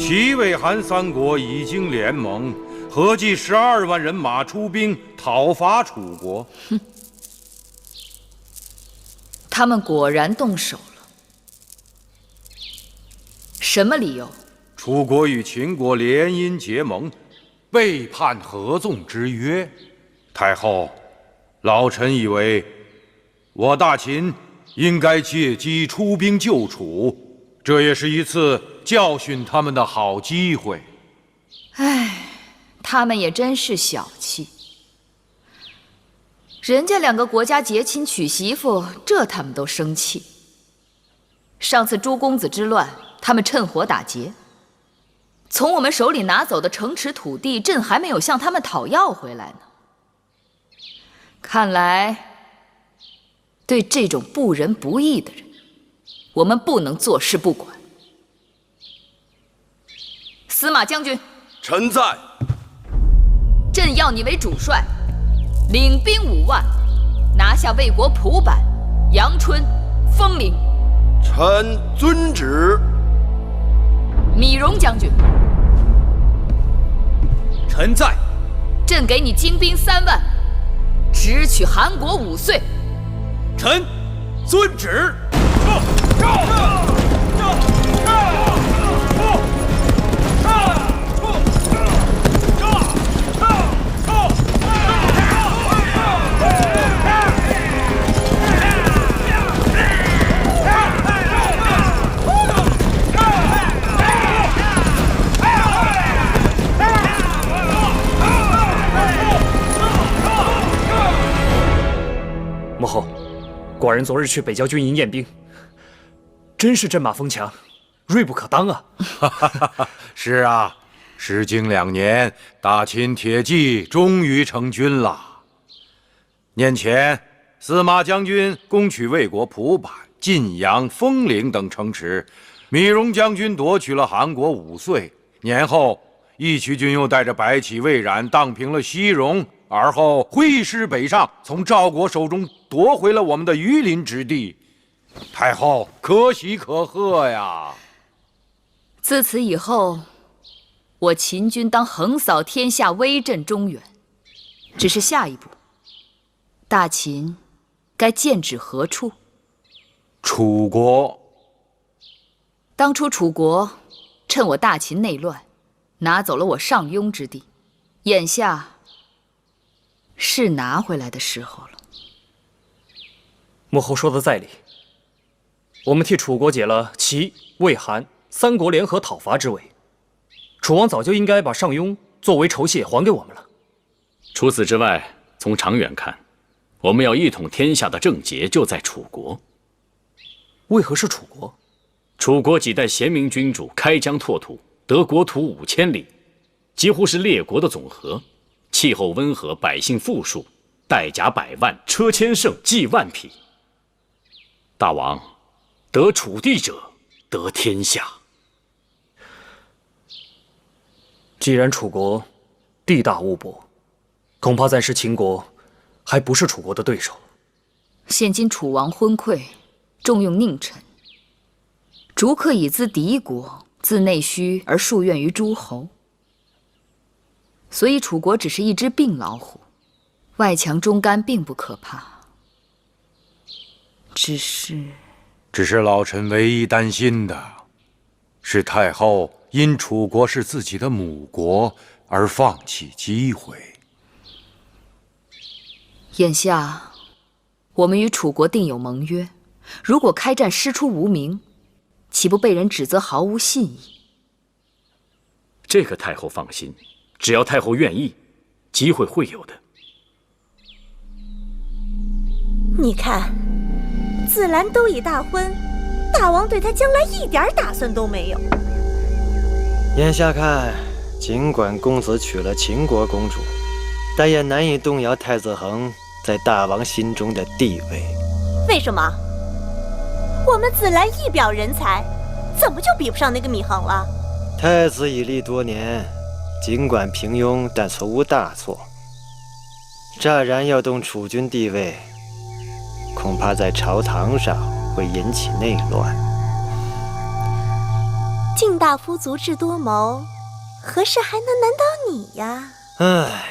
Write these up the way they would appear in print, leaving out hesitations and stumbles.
齐魏韩三国已经联盟，合计12万人马出兵讨伐楚国。哼，他们果然动手了。什么理由？楚国与秦国联姻结盟，背叛合纵之约。太后，老臣以为，我大秦应该借机出兵救楚，这也是一次教训他们的好机会。唉，他们也真是小气。人家2个国家结亲娶媳妇，这他们都生气。上次诸公子之乱，他们趁火打劫，从我们手里拿走的城池土地，朕还没有向他们讨要回来呢。看来，对这种不仁不义的人，我们不能坐视不管。司马将军，臣在。朕要你为主帅，领兵5万，拿下魏国蒲坂、阳春、丰陵。臣遵旨。米荣将军，臣在。朕给你精兵3万，直取韩国5岁。臣遵旨。母后，寡人昨日去北郊军营验兵，真是阵马锋强，锐不可当啊！是啊，时经2年，大秦铁骑终于成军了。年前，司马将军攻取魏国蒲坂、晋阳、丰陵等城池，米荣将军夺取了韩国5岁。年后，义渠军又带着白起、魏冉荡平了西戎，而后挥师北上，从赵国手中夺回了我们的榆林之地。太后可喜可贺呀！自此以后，我秦军当横扫天下，威震中原。只是下一步，大秦该剑指何处？楚国。当初楚国趁我大秦内乱，拿走了我上庸之地，眼下是拿回来的时候了。母后说的在理，我们替楚国解了齐、魏、韩3国联合讨伐之围，楚王早就应该把上庸作为酬谢还给我们了。除此之外，从长远看，我们要一统天下的症结就在楚国。为何是楚国？楚国几代贤明君主开疆拓土，得国土5000里，几乎是列国的总和。气候温和，百姓富庶，带甲100万，车千乘，骑万匹。大王，得楚地者，得天下。既然楚国地大物博，恐怕暂时秦国还不是楚国的对手。现今楚王昏聩，重用佞臣，逐客以资敌国，自内需而树怨于诸侯。所以楚国只是一只病老虎，外强中干并不可怕。只是老臣唯一担心的，是太后因楚国是自己的母国而放弃机会。眼下，我们与楚国定有盟约，如果开战师出无名，岂不被人指责毫无信义？这个太后放心，只要太后愿意，机会会有的。你看，子兰都已大婚，大王对他将来一点打算都没有。眼下看，尽管公子娶了秦国公主，但也难以动摇太子恒在大王心中的地位。为什么？我们子兰一表人才，怎么就比不上那个米恒了？太子已立多年，尽管平庸，但从无大错。乍然要动楚军地位，恐怕在朝堂上会引起内乱。晋大夫足智多谋，何事还能难倒你呀？唉，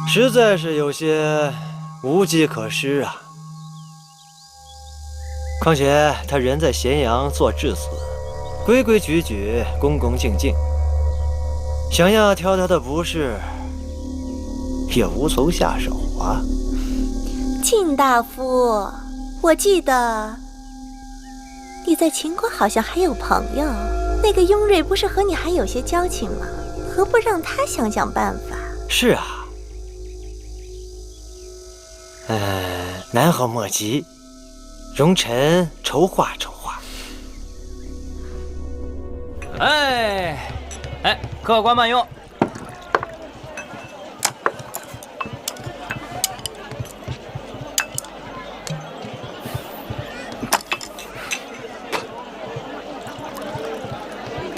实在是有些无计可施啊。况且他人在咸阳做质子，规规矩矩，恭恭敬敬，想要挑他的不是，也无从下手啊。晋大夫，我记得你在秦国好像还有朋友，那个雍瑞不是和你还有些交情吗？何不让他想想办法？是啊，南侯莫急，容臣筹划筹划。哎，客官慢用。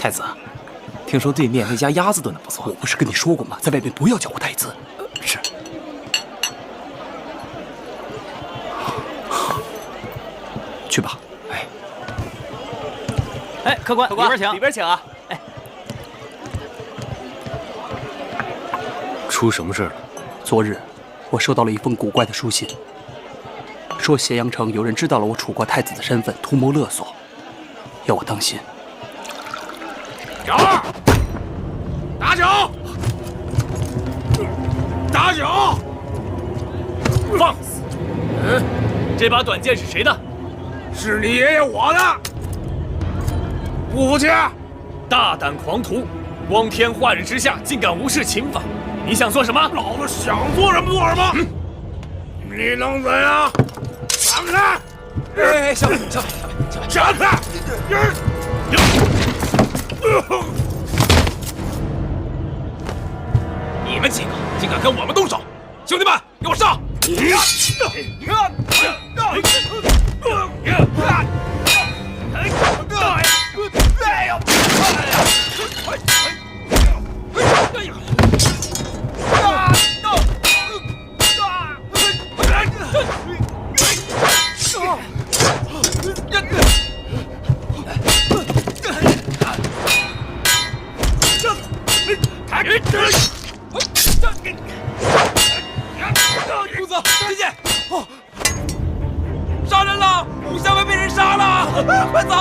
太子，听说对面那家鸭子炖的不错。我不是跟你说过吗？在外面不要叫我太子。是。去吧。客官，里边请，里边请啊！出什么事了？昨日我收到了一封古怪的书信，说咸阳城有人知道了我楚国太子的身份，图谋勒索，要我当心。小二，打酒！打酒！放肆！这把短剑是谁的？是你爷爷我的。不服气！大胆狂徒，光天化日之下竟敢无视秦法，你想做什么？老子想做什么做什么！你能怎样？闪开！小北，闪开！你们几个竟敢跟我们动手！兄弟们，给我上！公子，姐姐，杀人了！武校尉被人杀了！快走！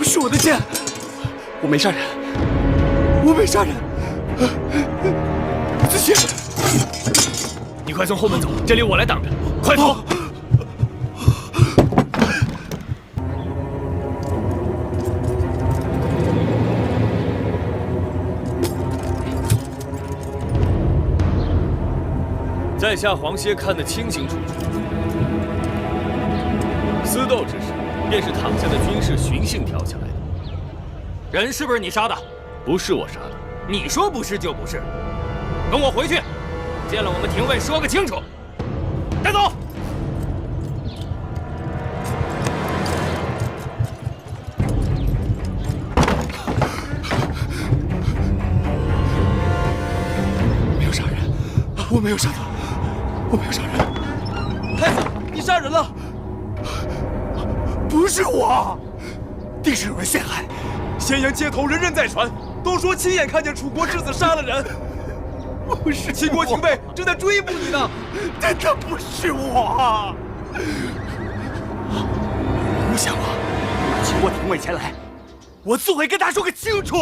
是我的剑，我没杀人，我没杀人。子期，你快从后门走，这里我来挡着。快走！在下黄歇看得清清楚楚，私斗之事便是躺下的军士寻衅挑起来的。人是不是你杀的？不是我杀的。你说不是就不是，跟我回去，见了我们廷尉说个清楚。带走。没有杀人，我没有杀他，我没有杀人。太子，你杀人了！不是我，定是有人陷害。咸阳街头人人在传，都说亲眼看见楚国之子杀了人。不是秦国廷尉正在追捕你呢。真的不是我。不想啊！秦国廷尉前来，我自会跟他说个清楚。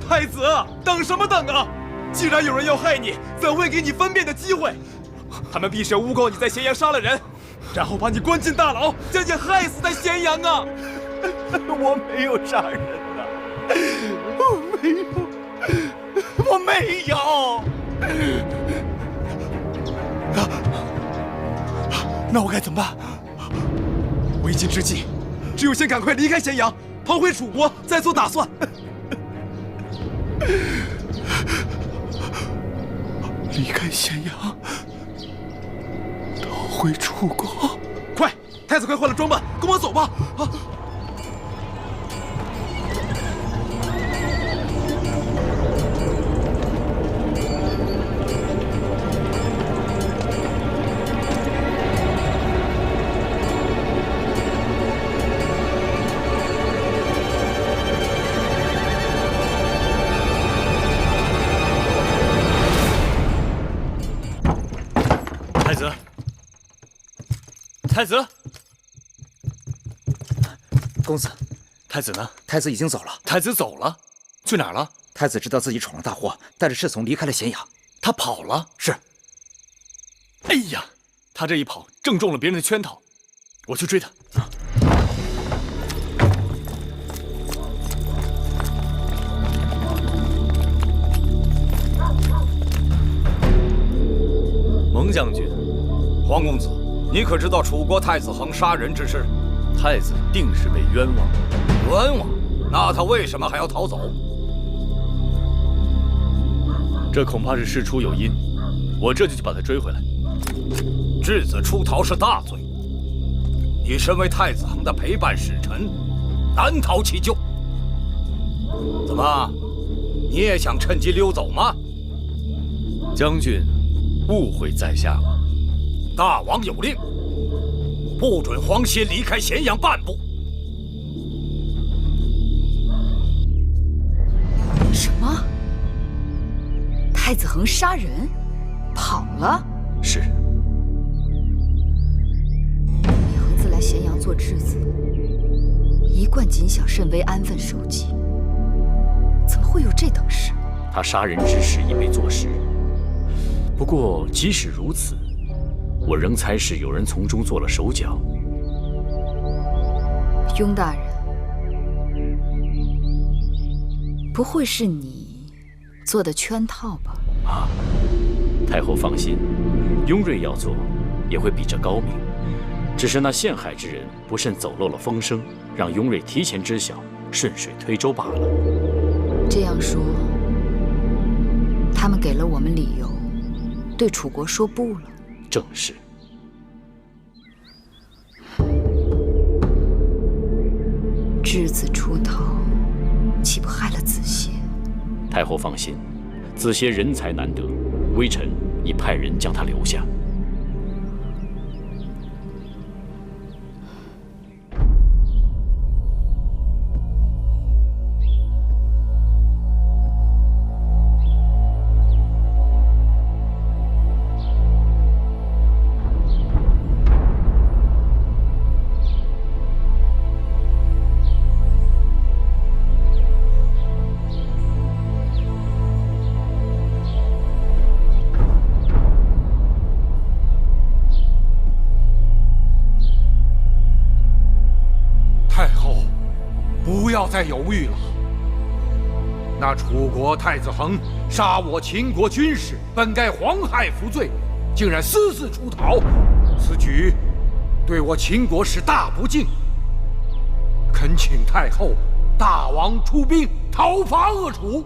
太子，等什么等啊！既然有人要害你，怎会给你分辨的机会？他们必是诬告你在咸阳杀了人，然后把你关进大牢，将你害死在咸阳啊！我没有杀人呐，我没有。那我该怎么办？为今之计，只有先赶快离开咸阳，逃回楚国，再做打算。离开咸阳，逃回楚国。快，太子快换了装扮，跟我走吧！啊！太子，公子，太子呢？太子已经走了。太子走了，去哪儿了？太子知道自己闯了大祸，带着侍从离开了咸阳。他跑了。是。哎呀，他这一跑，正中了别人的圈套。我去追他。蒙将军，黄公子，你可知道楚国太子恒杀人之事？太子定是被冤枉。冤枉？那他为什么还要逃走？这恐怕是事出有因，我这就去把他追回来。质子出逃是大罪，你身为太子恒的陪伴使臣，难逃其咎。怎么，你也想趁机溜走吗？将军误会在下了。大王有令，不准黄歇离开咸阳半步。什么？太子恒杀人，跑了？是。野恒自来咸阳做质子，一贯谨小慎微，安分守己，怎么会有这等事？他杀人之事已被坐实。不过，即使如此，我仍猜是有人从中做了手脚。雍大人，不会是你做的圈套吧？啊，太后放心，雍瑞要做，也会比这高明。只是那陷害之人不慎走漏了风声，让雍瑞提前知晓，顺水推舟罢了。这样说，他们给了我们理由，对楚国说不了。正是。质子出逃，岂不害了子歇？太后放心，子歇人才难得，微臣已派人将他留下。不要再犹豫了。那楚国太子恒杀我秦国军士，本该黄害服罪，竟然私自出逃，此举对我秦国是大不敬。恳请太后大王出兵讨伐恶楚。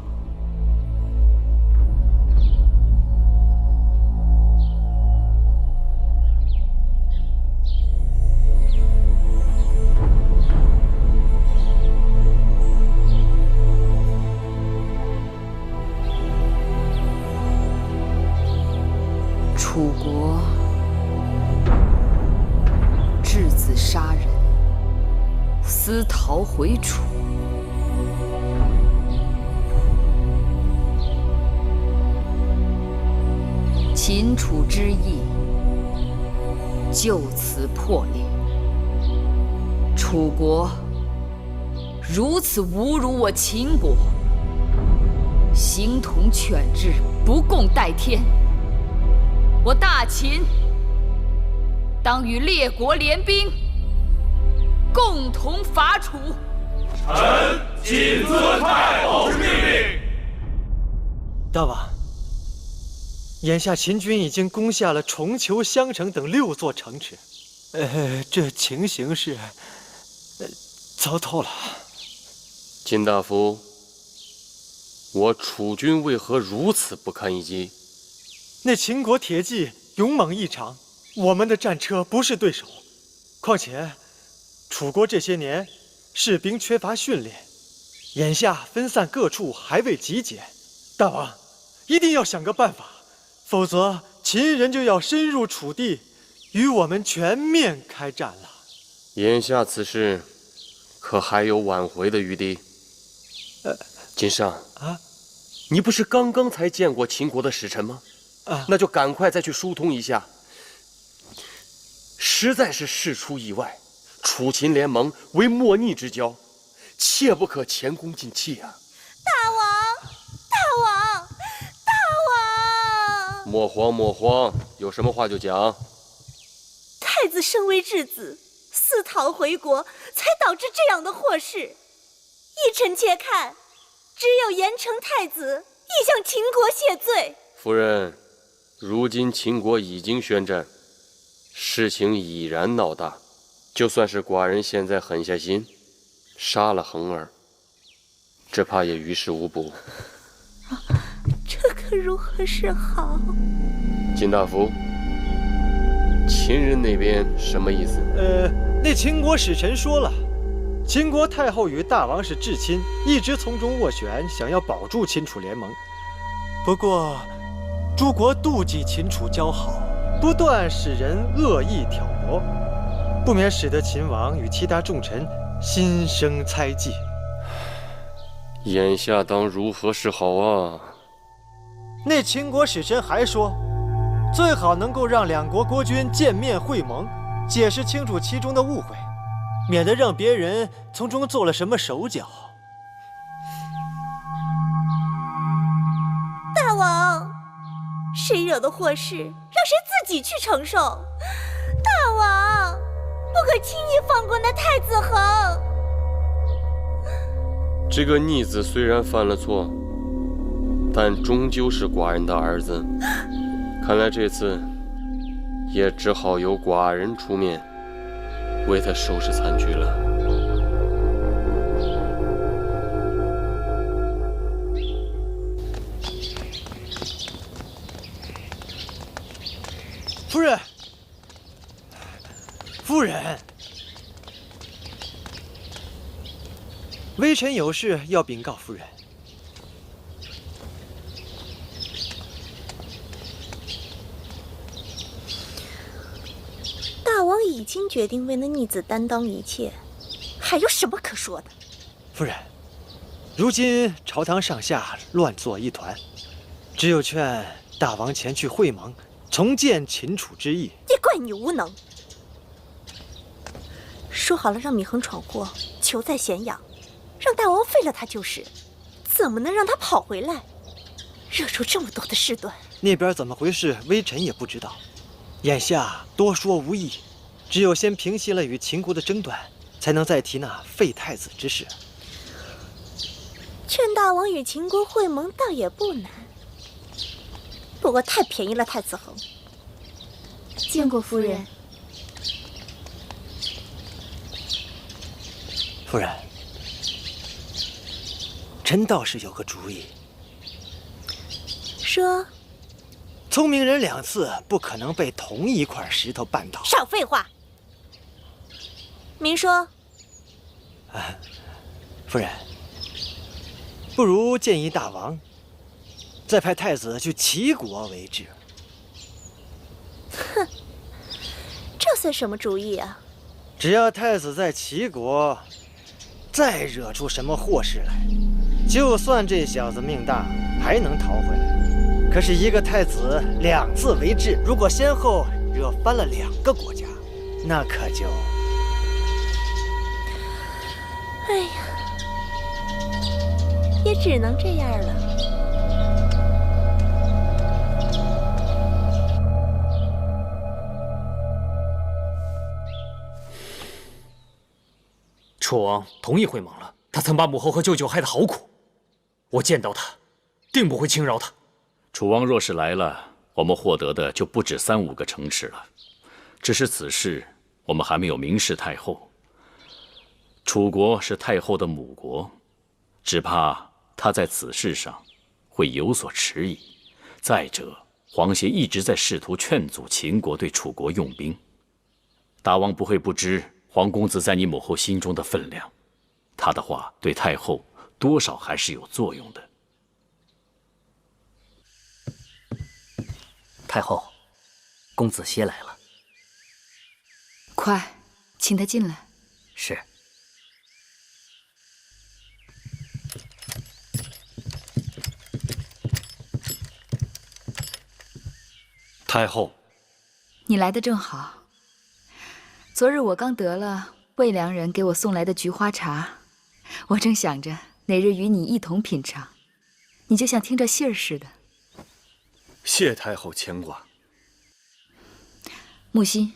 楚国质子杀人，私逃回楚，秦楚之义就此破裂。楚国如此侮辱我秦国，形同犬彘，不共戴天。我大秦当与列国联兵，共同伐楚。臣谨遵太后之命令。大王，眼下秦军已经攻下了重裘、襄城等6座城池，这情形是，糟透了。秦大夫，我楚军为何如此不堪一击？那秦国铁骑勇猛异常，我们的战车不是对手。况且，楚国这些年士兵缺乏训练，眼下分散各处，还未集结。大王，一定要想个办法，否则秦人就要深入楚地，与我们全面开战了。眼下此事，可还有挽回的余地？秦尚啊，你不是刚刚才见过秦国的使臣吗？那就赶快再去疏通一下，实在是事出意外，楚秦联盟为莫逆之交，切不可前功尽弃啊！大王，大王，大王！莫慌莫慌，有什么话就讲。太子身为质子，私逃回国，才导致这样的祸事。依臣妾看，只有严惩太子，以向秦国谢罪。夫人，如今秦国已经宣战，事情已然闹大。就算是寡人现在狠下心，杀了恒儿，只怕也于事无补。这可如何是好？金大夫，秦人那边什么意思？那秦国使臣说了，秦国太后与大王是至亲，一直从中斡旋，想要保住秦楚联盟。不过，诸国妒忌秦楚交好，不断使人恶意挑拨，不免使得秦王与其他重臣心生猜忌。眼下当如何是好啊？那秦国使臣还说，最好能够让两国国君见面会盟，解释清楚其中的误会，免得让别人从中做了什么手脚。大王，谁惹的祸事，让谁自己去承受。大王，不可轻易放过那太子恒。这个逆子虽然犯了错，但终究是寡人的儿子。看来这次也只好由寡人出面为他收拾残局了。夫人，夫人，微臣有事要禀告夫人。大王已经决定为那逆子担当一切，还有什么可说的？夫人，如今朝堂上下乱作一团，只有劝大王前去会盟，重建秦楚之意。也怪你无能。说好了让米恒闯祸，囚在咸阳，让大王废了他就是，怎么能让他跑回来，惹出这么多的事端？那边怎么回事，微臣也不知道。眼下多说无益，只有先平息了与秦国的争端，才能再提那废太子之事。劝大王与秦国会盟倒也不难，不过太便宜了太子恒。见过夫人。夫人，臣倒是有个主意。说。聪明人两次不可能被同一块石头绊倒。少废话。明说。夫人，不如建议大王再派太子去齐国为质。哼，这算什么主意啊？只要太子在齐国再惹出什么祸事来，就算这小子命大，还能逃回来。可是一个太子两次为质，如果先后惹翻了2个国家，那可就……哎呀，也只能这样了。楚王同意会盟了，他曾把母后和舅舅害得好苦，我见到他，定不会轻饶他。楚王若是来了，我们获得的就不止3、5个城池了。只是此事我们还没有明示太后。楚国是太后的母国，只怕她在此事上会有所迟疑。再者，皇协一直在试图劝阻秦国对楚国用兵。大王不会不知皇公子在你母后心中的分量，他的话对太后多少还是有作用的。太后，公子歇来了。快，请他进来。是。太后，你来的正好。昨日我刚得了魏良人给我送来的菊花茶，我正想着哪日与你一同品尝，你就像听着信儿似的。谢太后牵挂。木心，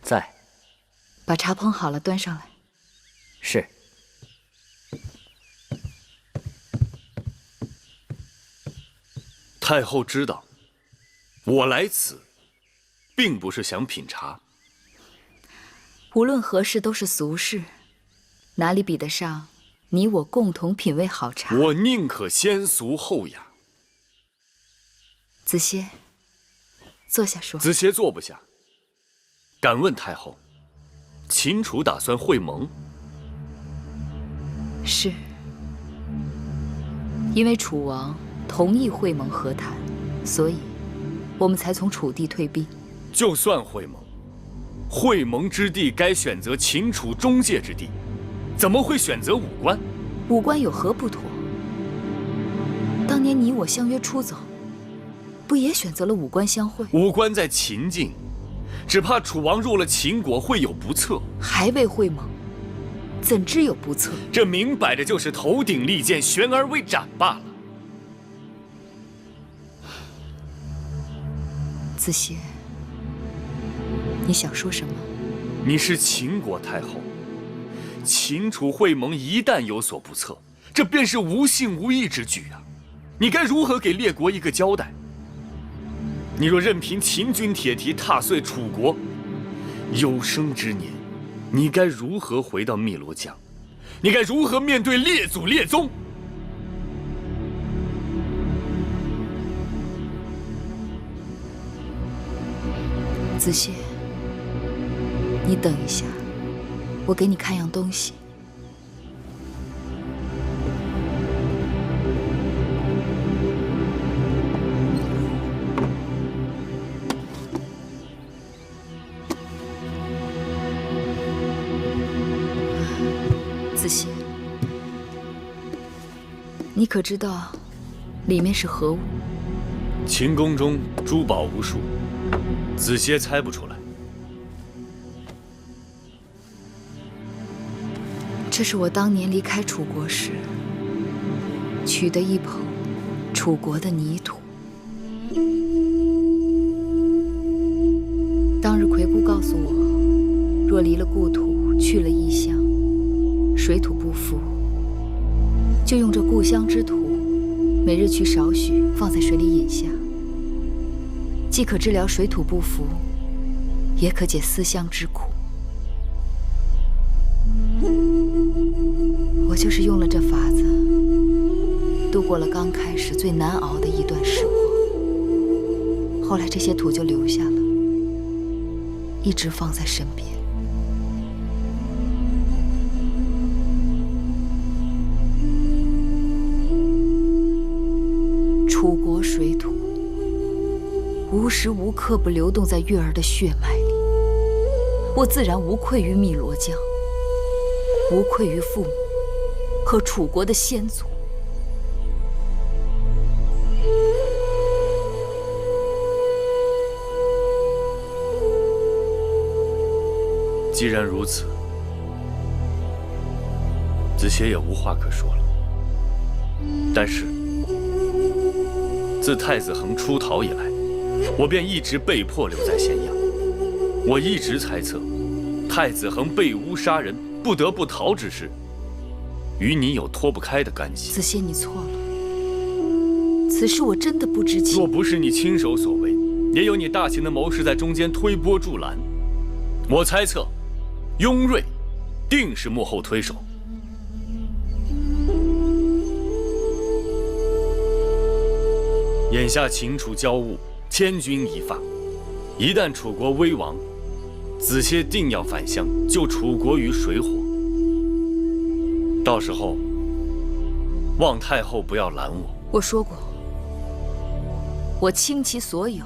在。把茶烹好了，端上来。是。太后知道，我来此，并不是想品茶。无论何事都是俗事，哪里比得上你我共同品味好茶？我宁可先俗后雅。子歇，坐下说。子歇坐不下。敢问太后，秦楚打算会盟？是，因为楚王同意会盟和谈，所以我们才从楚地退兵。就算会盟，会盟之地该选择秦楚中界之地，怎么会选择武关？武关有何不妥？当年你我相约出走，不也选择了武关相会？武关在秦境，只怕楚王入了秦国会有不测。还未会盟，怎知有不测？这明摆着就是头顶利剑，悬而未斩罢了。子歇，你想说什么？你是秦国太后，秦楚会盟一旦有所不测，这便是无信无义之举啊！你该如何给列国一个交代？你若任凭秦军铁蹄踏碎楚国，有生之年，你该如何回到汨罗江？你该如何面对列祖列宗？子歇，你等一下，我给你看样东西。子歇，你可知道里面是何物？秦宫中珠宝无数，子歇猜不出来。这是我当年离开楚国时取的一捧楚国的泥土。当日魁姑告诉我，若离了故土，去了异乡，水土不服，就用这故乡之土，每日取少许放在水里饮下，既可治疗水土不服，也可解思乡之苦。我就是用了这法子，度过了刚开始最难熬的一段时光。后来这些土就留下了，一直放在身边。楚国水土，无时无刻不流动在月儿的血脉里，我自然无愧于汨罗江，无愧于父母和楚国的先祖。既然如此，子歇也无话可说了。但是自太子恒出逃以来，我便一直被迫留在咸阳。我一直猜测，太子恒被诬杀人，不得不逃之事，与你有脱不开的干系。子歇，你错了，此事我真的不知情。若不是你亲手所为，也有你大秦的谋士在中间推波助澜。我猜测，雍瑞定是幕后推手。眼下秦楚交恶，千钧一发，一旦楚国危亡，子歇定要返乡，救楚国于水火。到时候，望太后不要拦我。我说过，我倾其所有，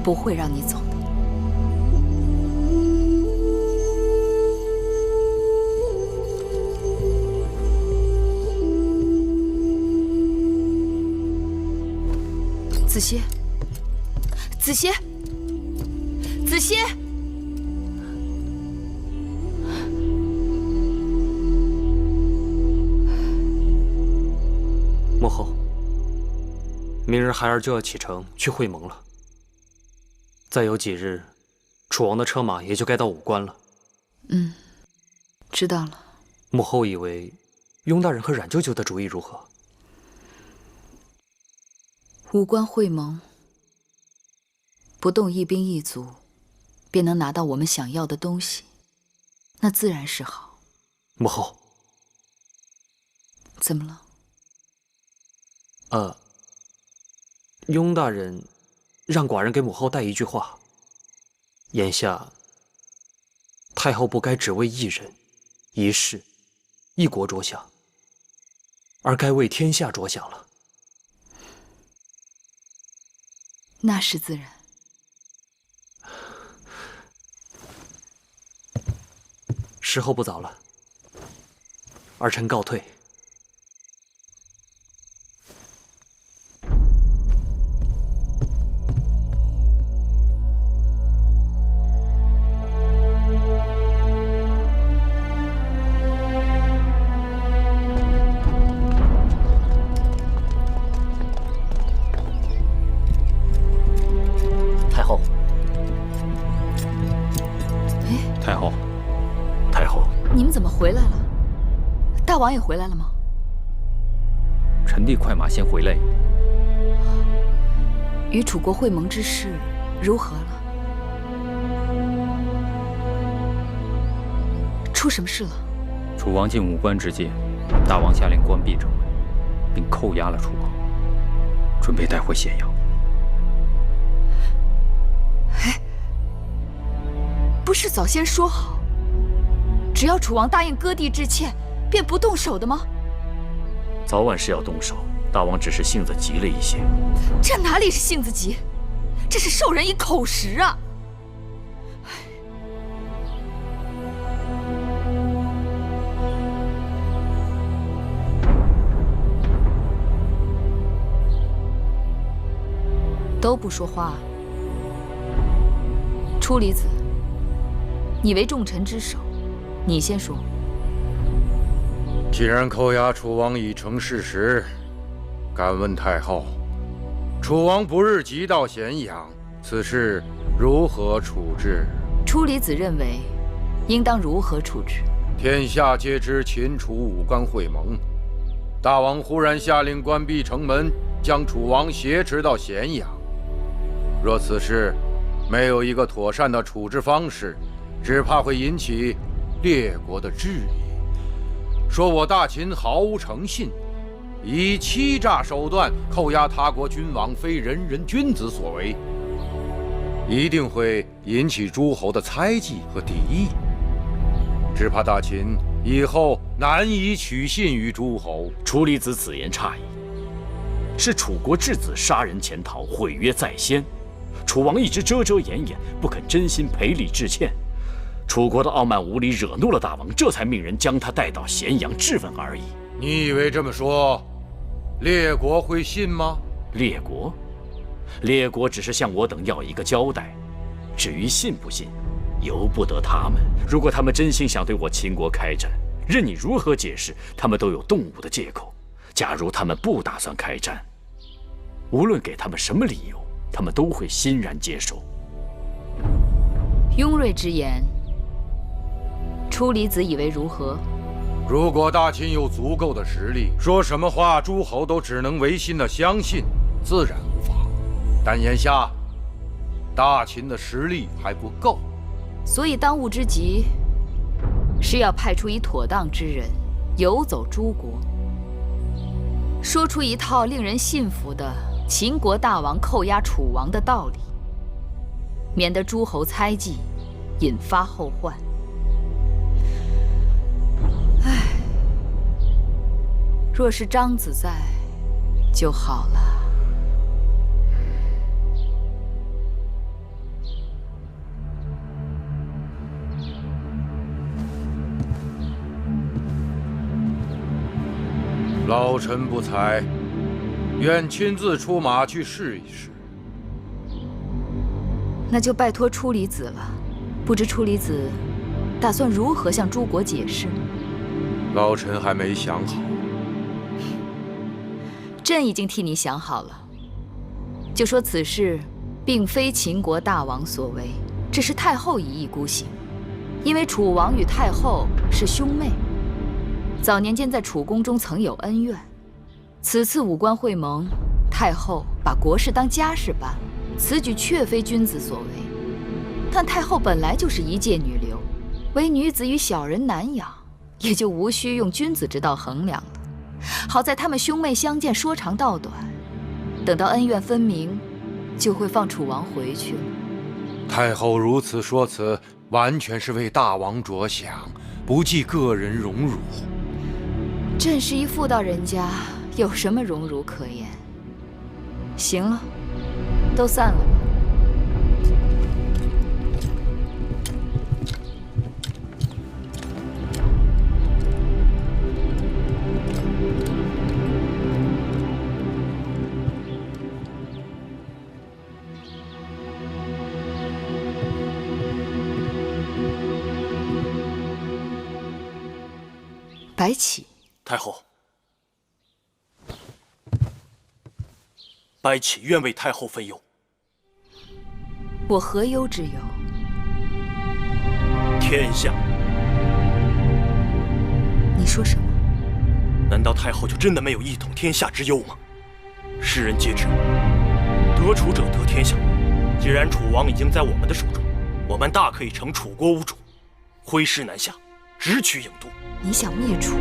不会让你走的。子歇，子歇，子歇，明日孩儿就要启程去会盟了。再有几日，楚王的车马也就该到武关了。知道了。母后以为，雍大人和冉舅舅的主意如何？武关会盟，不动一兵一卒，便能拿到我们想要的东西，那自然是好。母后，怎么了？雍大人让寡人给母后带一句话：眼下，太后不该只为一人、一事、一国着想，而该为天下着想了。那是自然。时候不早了，儿臣告退。太后，太后，你们怎么回来了？大王也回来了吗？臣弟快马先回来。与楚国会盟之事如何了？出什么事了？楚王进武关之际，大王下令关闭城门，并扣押了楚王，准备带回咸阳。不是早先说好，只要楚王答应割地致歉，便不动手的吗？早晚是要动手，大王只是性子急了一些。这哪里是性子急，这是授人以口实啊！都不说话。初离子，你为重臣之首，你先说。既然扣押楚王已成事实，敢问太后，楚王不日即到咸阳，此事如何处置？初离子认为，应当如何处置？天下皆知秦楚武关会盟，大王忽然下令关闭城门，将楚王挟持到咸阳。若此事没有一个妥善的处置方式，只怕会引起列国的质疑，说我大秦毫无诚信，以欺诈手段扣押他国君王，非人人君子所为，一定会引起诸侯的猜忌和敌意。只怕大秦以后难以取信于诸侯。楚离子此言差矣，是楚国质子杀人潜逃，毁约在先。楚王一直遮遮掩掩，不肯真心赔礼致歉。楚国的傲慢无礼惹怒了大王，这才命人将他带到咸阳质问而已。你以为这么说，列国会信吗？列国只是向我等要一个交代，至于信不信，由不得他们。如果他们真心想对我秦国开战，任你如何解释，他们都有动武的借口。假如他们不打算开战，无论给他们什么理由，他们都会欣然接受。雍瑞之言，初离子以为如何？如果大秦有足够的实力，说什么话诸侯都只能违心的相信，自然无妨。但眼下，大秦的实力还不够，所以当务之急是要派出一妥当之人，游走诸国，说出一套令人信服的秦国大王扣押楚王的道理，免得诸侯猜忌，引发后患。唉，若是张子在就好了。老臣不才，愿亲自出马去试一试。那就拜托初离子了。不知初离子打算如何向诸国解释？老臣还没想好。朕已经替你想好了。就说此事并非秦国大王所为，只是太后一意孤行。因为楚王与太后是兄妹，早年间在楚宫中曾有恩怨。此次武官会盟，太后把国事当家事办，此举确非君子所为。但太后本来就是一介女流，唯女子与小人难养，也就无需用君子之道衡量了。好在他们兄妹相见，说长道短，等到恩怨分明，就会放楚王回去了。太后如此说辞，完全是为大王着想，不计个人荣辱。朕是一妇道人家，有什么荣辱可言？行了，都散了吧。白起，太后，白起愿为太后分忧。我何忧之有？天下，你说什么？难道太后就真的没有一统天下之忧吗？世人皆知，得楚者得天下。既然楚王已经在我们的手中，我们大可以乘楚国无主，挥师南下，直取郢都。你想灭楚？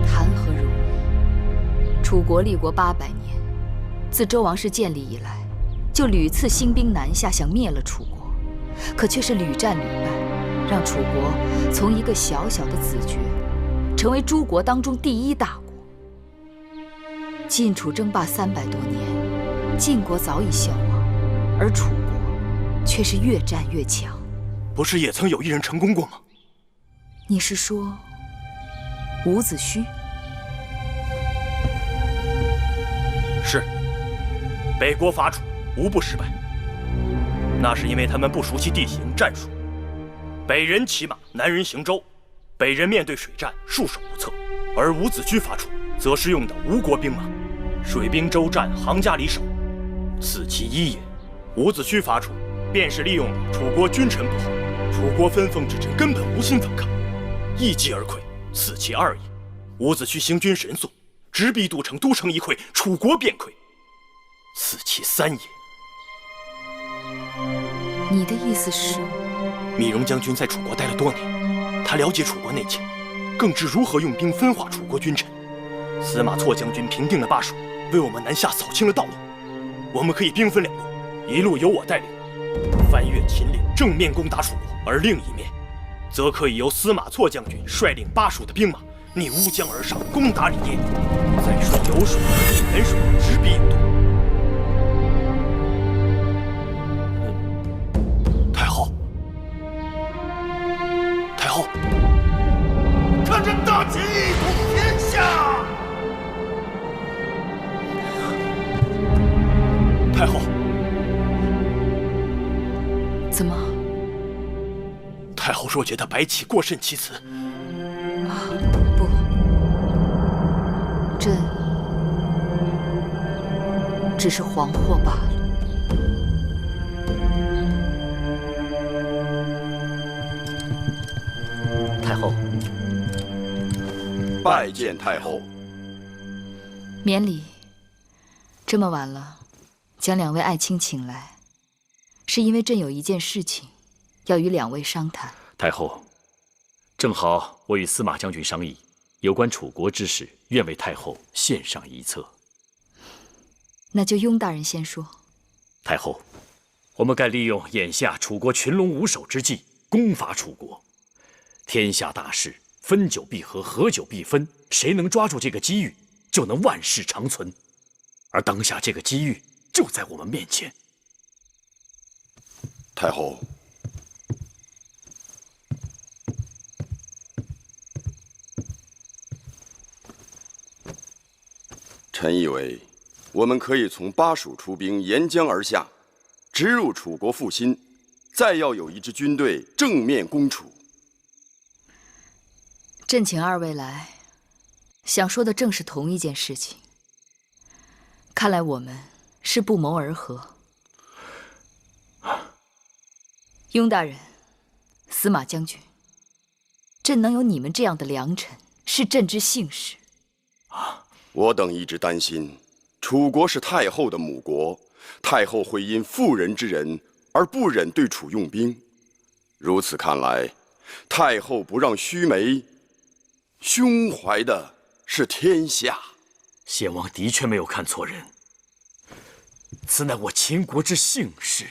谈何容易！楚国立国800年，自周王室建立以来，就屡次兴兵南下，想灭了楚国，可却是屡战屡败，让楚国从一个小小的子爵，成为诸国当中第1大国。晋楚争霸300多年，晋国早已消亡，而楚国却是越战越强。不是也曾有一人成功过吗？你是说伍子胥？是，北国伐楚无不失败，那是因为他们不熟悉地形战术。北人骑马，南人行舟，北人面对水战束手无策，而伍子胥伐楚则是用的吴国兵马，水兵舟战行家里手，此其一也。伍子胥伐楚，便是利用了楚国君臣不和，楚国分封之臣根本无心反抗，一击而溃，此其二也。伍子胥行军神速，直逼都城，都城一溃，楚国便溃，此其三也。你的意思是，密戎将军在楚国待了多年，他了解楚国内情，更知如何用兵分化楚国君臣。司马错将军平定了巴蜀，为我们南下扫清了道路。我们可以兵分2路，一路由我带领，翻越秦岭，正面攻打楚国；而另一面，则可以由司马错将军率领巴蜀的兵马逆乌江而上，攻打李业，再顺流水和沅水直逼郢都。太后，太后，看着大秦一统天下！太后，怎么？太后若觉得白起过甚其词，不，朕只是惶惑罢了。太后，拜见太后。免礼。这么晚了，将2位爱卿请来，是因为朕有一件事情要与2位商谈。太后，正好我与司马将军商议，有关楚国之事，愿为太后献上一策。那就雍大人先说。太后，我们该利用眼下楚国群龙无首之际，攻伐楚国。天下大事，分久必合，合久必分，谁能抓住这个机遇，就能万世长存。而当下这个机遇就在我们面前。太后，臣以为，我们可以从巴蜀出兵，沿江而下，直入楚国腹心，再要有一支军队正面攻楚。朕请2位来，想说的正是同一件事情。看来我们是不谋而合。雍大人，司马将军，朕能有你们这样的良臣，是朕之幸事。我等一直担心，楚国是太后的母国，太后会因妇人之仁而不忍对楚用兵。如此看来，太后不让须眉，胸怀的是天下。先王的确没有看错人，此乃我秦国之幸事。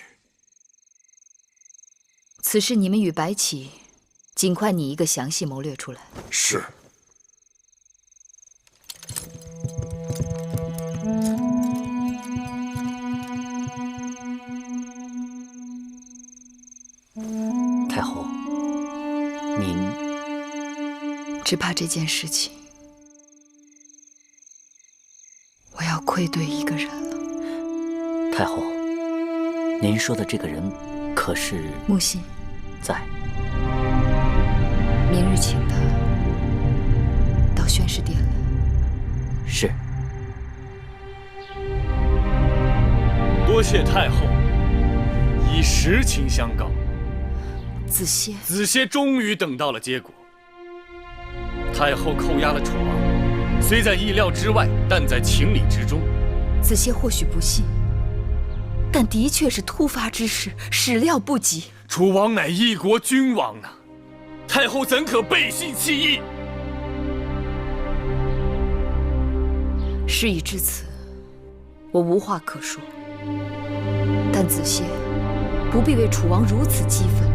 此事你们与白起尽快拟一个详细谋略出来。是。太后，您只怕这件事情，我要愧对一个人了。太后，您说的这个人可是木心？在。明日请他到宣誓殿来。是。多谢太后以实情相告。子歇，子歇终于等到了结果。太后扣押了楚王，虽在意料之外，但在情理之中。子歇或许不信，但的确是突发之事，始料不及。楚王乃一国君王啊，太后怎可背信弃义？事已至此，我无话可说。但子歇不必为楚王如此激愤。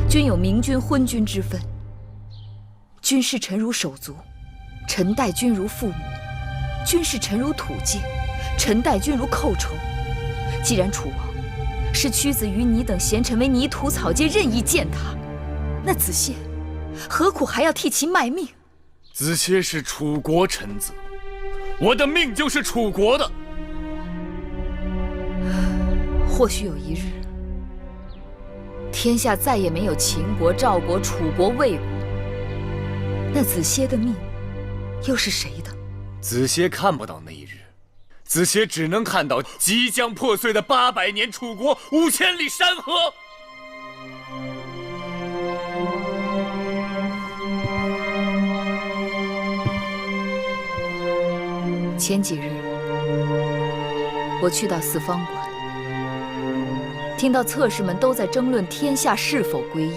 君有明君昏君之分，君视臣如手足，臣待君如父母；君视臣如土芥，臣待君如寇仇。既然楚王是屈子于你等贤臣为泥土草芥，任意践踏，那子歇何苦还要替其卖命？子歇是楚国臣子，我的命就是楚国的。或许有一日，天下再也没有秦国、赵国、楚国、魏国，那子歇的命又是谁的？子歇看不到那一日，子歇只能看到即将破碎的800年楚国5000里山河。前几日，我去到四方馆，听到侧士们都在争论天下是否归一，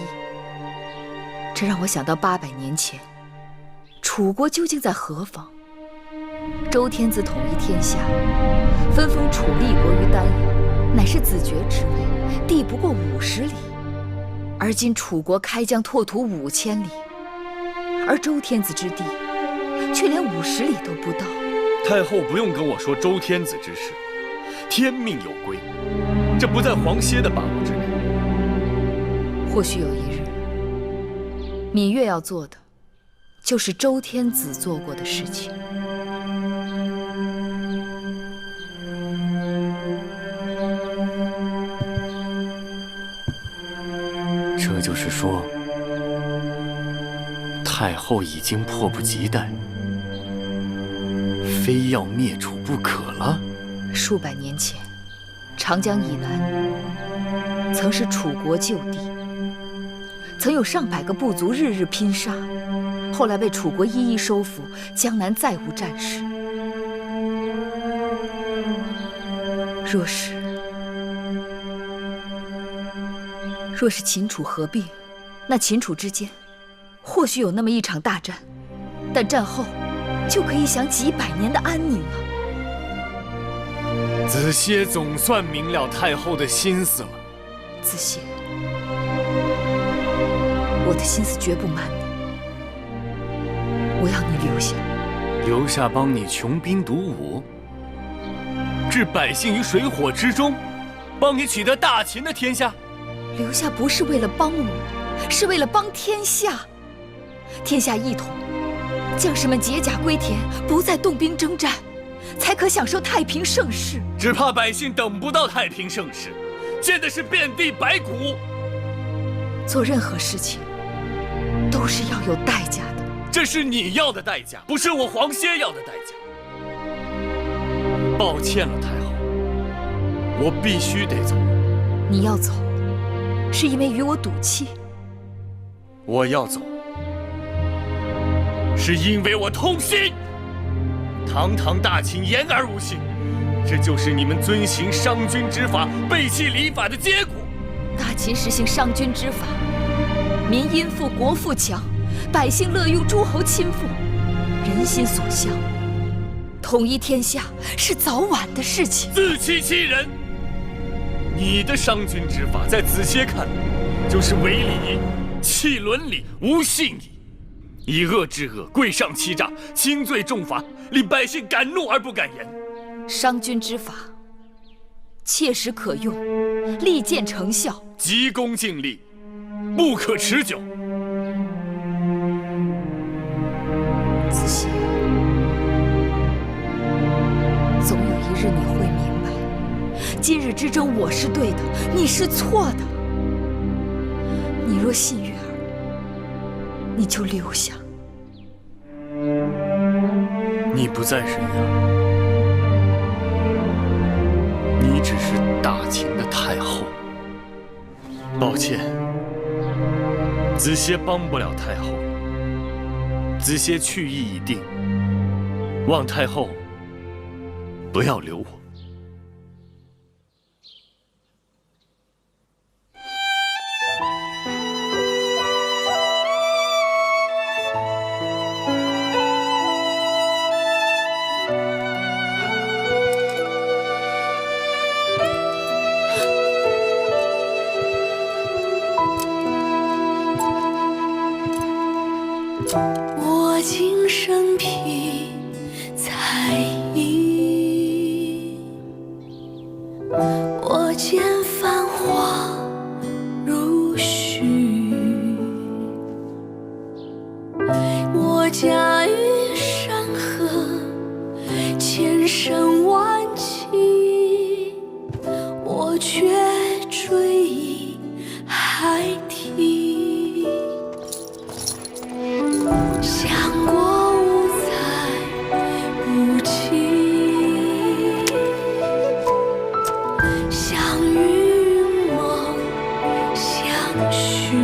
这让我想到800年前，楚国究竟在何方？周天子统一天下，分封楚立国于丹阳，乃是子爵之位，地不过50里。而今楚国开疆拓土5000里，而周天子之地却连50里都不到。太后不用跟我说周天子之事，天命有归，这不在黄歇的把握之内。或许有一日，芈月要做的，就是周天子做过的事情。这就是说，太后已经迫不及待，非要灭楚不可了。数百年前，长江以南曾是楚国旧地，曾有上百个部族日日拼杀，后来被楚国一一收复，江南再无战事。若是秦楚合并，那秦楚之间或许有那么一场大战，但战后就可以享几百年的安宁了。子歇总算明了太后的心思了。子歇，我的心思绝不瞒你，我要你留下，留下帮你穷兵黩武，置百姓于水火之中，帮你取得大秦的天下。留下不是为了帮我，是为了帮天下。天下一统，将士们解甲归田，不再动兵征战，才可享受太平盛世。只怕百姓等不到太平盛世，见的是遍地白骨。做任何事情都是要有代价的，这是你要的代价，不是我黄歇要的代价。抱歉了，太后，我必须得走。你要走，是因为与我赌气。我要走，是因为我痛心。堂堂大秦言而无信，这就是你们遵行商君之法、背弃礼法的结果。大秦实行商君之法，民殷富，国富强，百姓乐用诸侯亲附，人心所向。统一天下是早晚的事情。自欺欺人！你的商君之法，在子歇看来，就是违礼、弃伦理、无信义，以恶制恶，贵上欺诈，轻罪重罚，令百姓敢怒而不敢言。商君之法切实可用，立见成效，急功近利，不可持久。子歇，总有一日你会明白，今日之争我是对的，你是错的。你若信月儿，你就留下。你不在人呀，你只是大秦的太后。抱歉，子歇帮不了太后。子歇去意已定，望太后不要留我。我今生披彩衣，我见繁华如许，我驾驭山河千山万骑，我却追忆海底。想过无猜无期，相遇梦相许，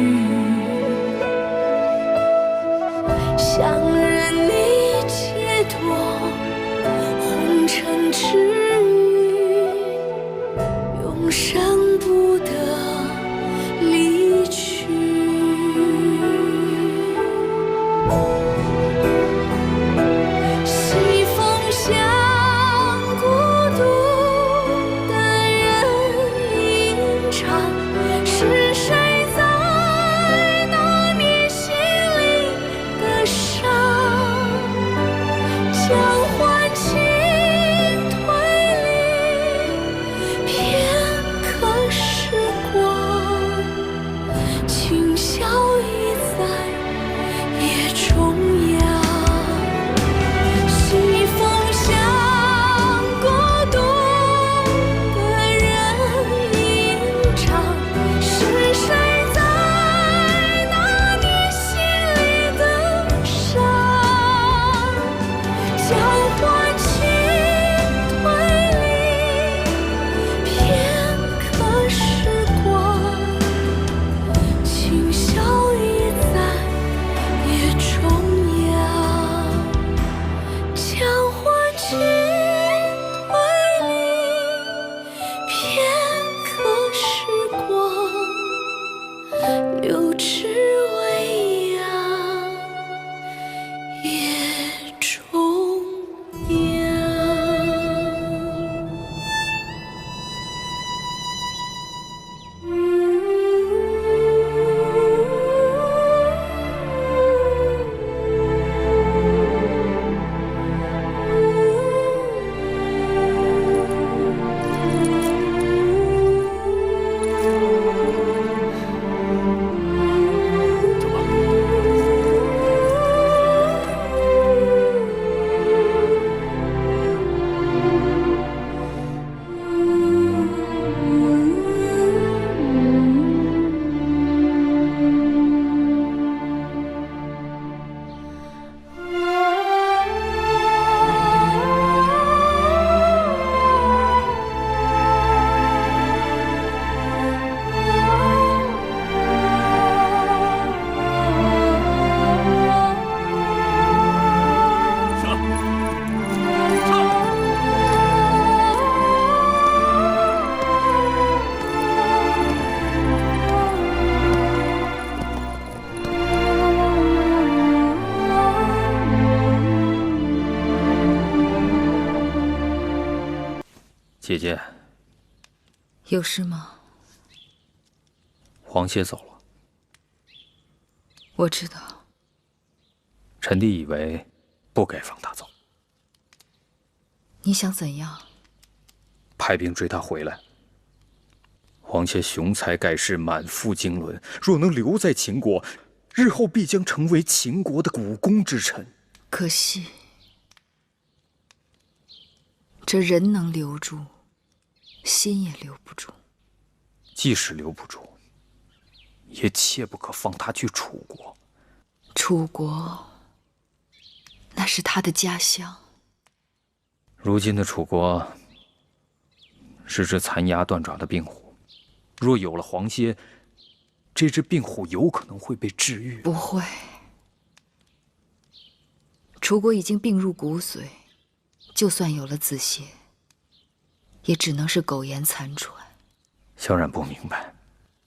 想任你解脱红尘。姐姐，有事吗？皇歇走了。我知道。臣弟以为不该放他走，你想怎样？派兵追他回来。皇歇雄才盖世，满腹经纶，若能留在秦国，日后必将成为秦国的股肱之臣。可惜，这人能留住，心也留不住。即使留不住，也切不可放他去楚国。楚国，那是他的家乡。如今的楚国是只残牙断爪的病虎，若有了黄歇，这只病虎有可能会被治愈。不会，楚国已经病入骨髓，就算有了子歇，也只能是苟延残喘。萧然不明白，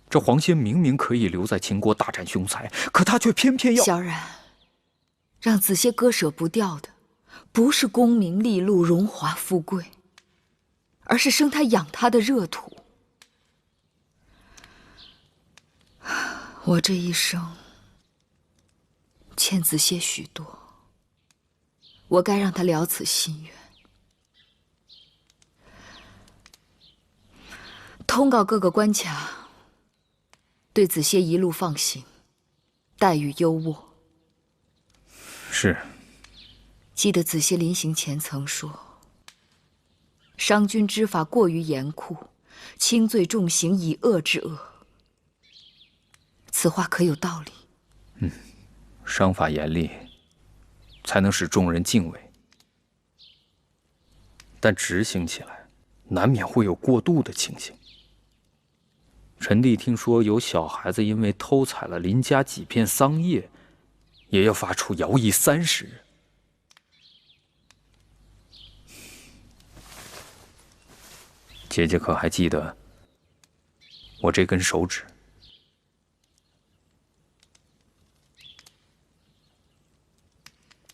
这黄歇明明可以留在秦国大展雄才，可他却偏偏要……萧然，让子歇割舍不掉的，不是功名利禄、荣华富贵，而是生他养他的热土。我这一生欠子歇许多，我该让他了此心愿。通告各个关卡，对子歇一路放行，待遇优渥。是。记得子歇临行前曾说：“商君之法过于严酷，轻罪重刑以恶治恶。”此话可有道理？商法严厉，才能使众人敬畏，但执行起来，难免会有过度的情形。臣弟听说有小孩子因为偷采了邻家几片桑叶，也要罚处徭役30日。姐姐可还记得我这根手指？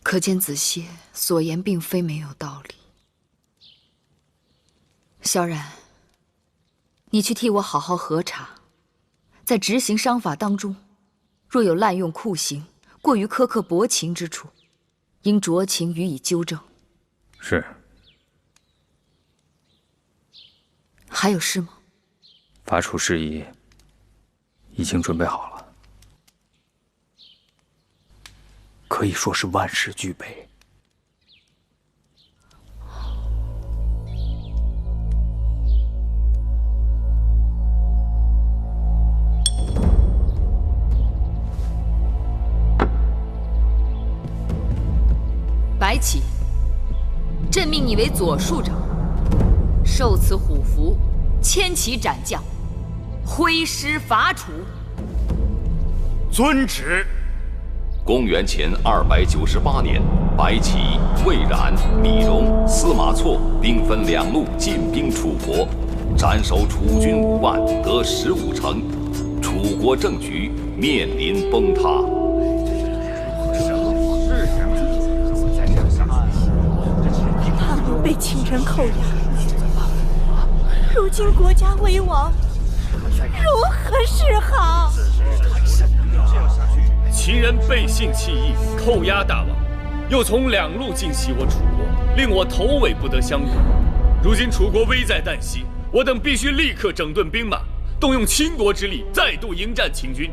可见子歇所言并非没有道理。萧然，你去替我好好核查，在执行商法当中，若有滥用酷刑、过于苛刻薄情之处，应酌情予以纠正。是。还有事吗？罚处事宜已经准备好了，可以说是万事俱备。白起，朕命你为左庶长，受此虎符，千骑斩将，挥师伐楚。遵旨。公元前298年，白起、魏冉、李荣、司马错兵分2路进兵楚国，斩首楚军5万，得15城，楚国政局面临崩塌。他们被秦人扣押，如今国家危亡，如何是好？秦人背信弃义，扣押大王，又从2路进袭我楚国，令我头尾不得相顾。如今楚国危在旦夕，我等必须立刻整顿兵马，动用倾国之力，再度迎战秦军。